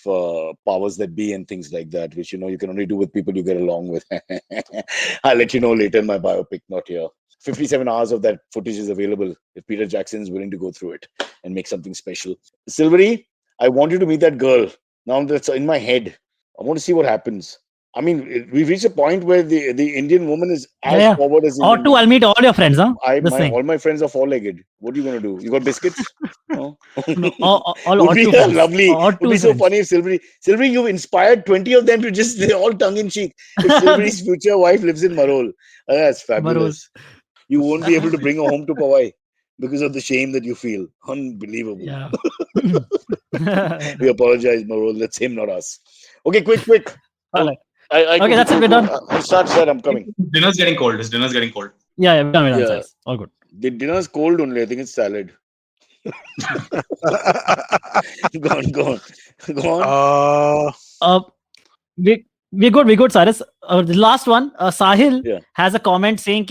powers that be and things like that, which you can only do with people you get along with. I'll let you know later in my biopic, not here. 57 hours of that footage is available if Peter Jackson is willing to go through it and make something special. Silverie, I want you to meet that girl. Now that's in my head. I want to see what happens. I mean, we've reached a point where the Indian woman is as yeah. forward as the Or Indian two, man. I'll meet all your friends, huh? This thing. All my friends are four-legged. What are you going to do? You got biscuits? No. No, all Would be two friends. lovely. Or Would two be so friends. funny if Silverie, you've inspired 20 of them to they're all tongue-in-cheek. If Silverie's future wife lives in Marol, that's fabulous. You won't be able to bring her home to Powai because of the shame that you feel. Unbelievable. Yeah. We apologize, Marol. That's him, not us. Okay, quick. All right. I Okay, that's it. We're done. Start, I'm coming. Dinner's getting cold. His dinner's getting cold. Yeah, we're done. Yeah. Size. All good. The dinner's cold only. I think it's salad. Go on. We're good, Cyrus. The last one, Sahil Yeah. has a comment saying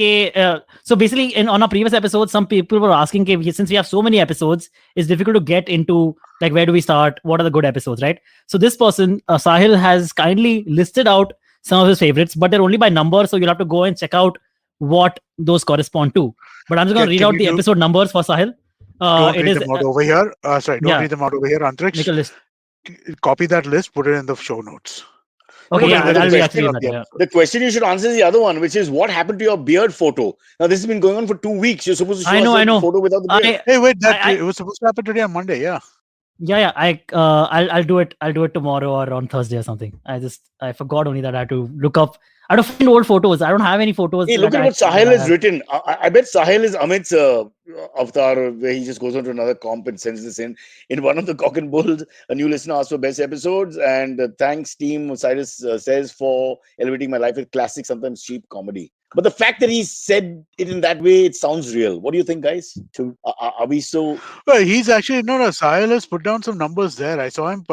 so basically on our previous episode, some people were asking since we have so many episodes, it's difficult to get into like where do we start, what are the good episodes, right? So this person, Sahil, has kindly listed out some of his favorites, but they're only by number, so you'll have to go and check out what those correspond to. But I'm just going to read out the episode numbers for Sahil. Don't read them out over here. Don't read them out over here, Antariksh. Make a list. Copy that list, put it in the show notes. Okay, No, I'll be actually that. Yeah. The question you should answer is the other one, which is what happened to your beard photo? Now this has been going on for 2 weeks. You're supposed to show us the photo without the beard. Hey, wait, it was supposed to happen today on Monday. Yeah. Yeah. I'll do it. I'll do it tomorrow or on Thursday or something. I forgot only that I had to look up. I had to find old photos. I don't have any photos. Hey, look at what Sahil has written. I bet Sahil is Amit's avatar, where he just goes on to another comp and sends this in. In one of the Cock and Bulls, a new listener asked for best episodes, and thanks team Cyrus says for elevating my life with classic, sometimes cheap comedy. But the fact that he said it in that way, it sounds real. What do you think, guys? Are we so? Well, he's actually Sahil has put down some numbers there. I saw him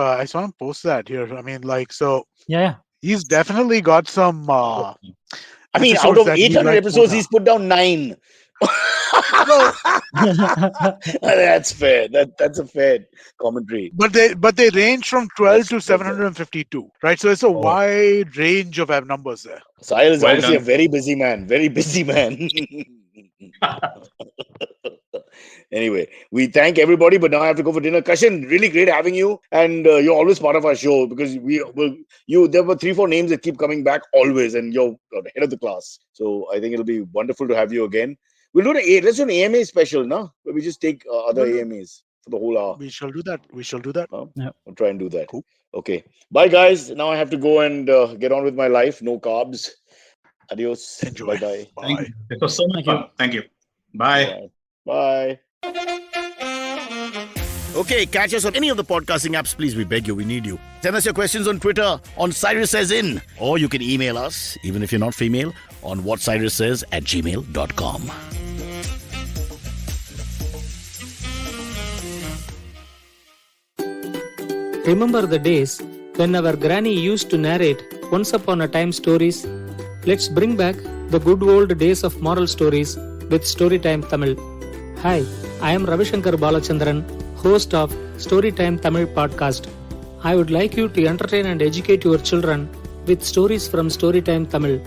post that here. I mean, like, so. Yeah. He's definitely got some. I mean, out of 800 episodes, he's put down 9. That's fair. That's a fair commentary. But they range from 12 to 752, right? So it's a wide range of numbers there. Sahil is obviously a very busy man. Very busy man. Anyway, we thank everybody, but now I have to go for dinner. Kashin, really great having you, and you're always part of our show because there were 3-4 names that keep coming back always, and you're the head of the class. So I think it'll be wonderful to have you again. Let's do an AMA special, no? Where we just take other AMAs for the whole hour. We shall do that. Yeah. I'll try and do that. Cool. Okay. Bye, guys. Now I have to go and get on with my life. No carbs. Adios. Enjoy. Bye. Thank you. It was so much fun. Thank you. Bye. Bye. Okay, catch us on any of the podcasting apps, please. We beg you, we need you. Send us your questions on Twitter on Cyrus Says In, or you can email us, even if you're not female, on whatcyrussays@gmail.com. Remember the days when our granny used to narrate once upon a time stories? Let's bring back the good old days of moral stories with Storytime Tamil. Hi, I am Ravishankar Balachandran, host of Storytime Tamil podcast. I would like you to entertain and educate your children with stories from Storytime Tamil.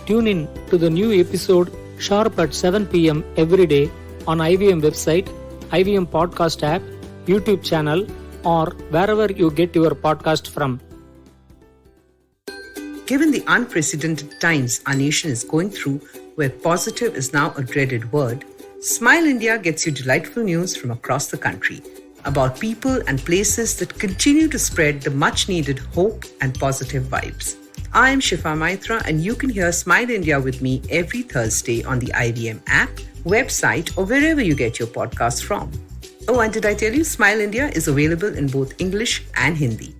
Tune in to the new episode sharp at 7 p.m. every day on IVM website, IVM podcast app, YouTube channel, or wherever you get your podcast from. Given the unprecedented times our nation is going through, where positive is now a dreaded word, Smile India gets you delightful news from across the country about people and places that continue to spread the much-needed hope and positive vibes. I am Shifa Maitra, and you can hear Smile India with me every Thursday on the IVM app, website, or wherever you get your podcasts from. Oh, and did I tell you Smile India is available in both English and Hindi.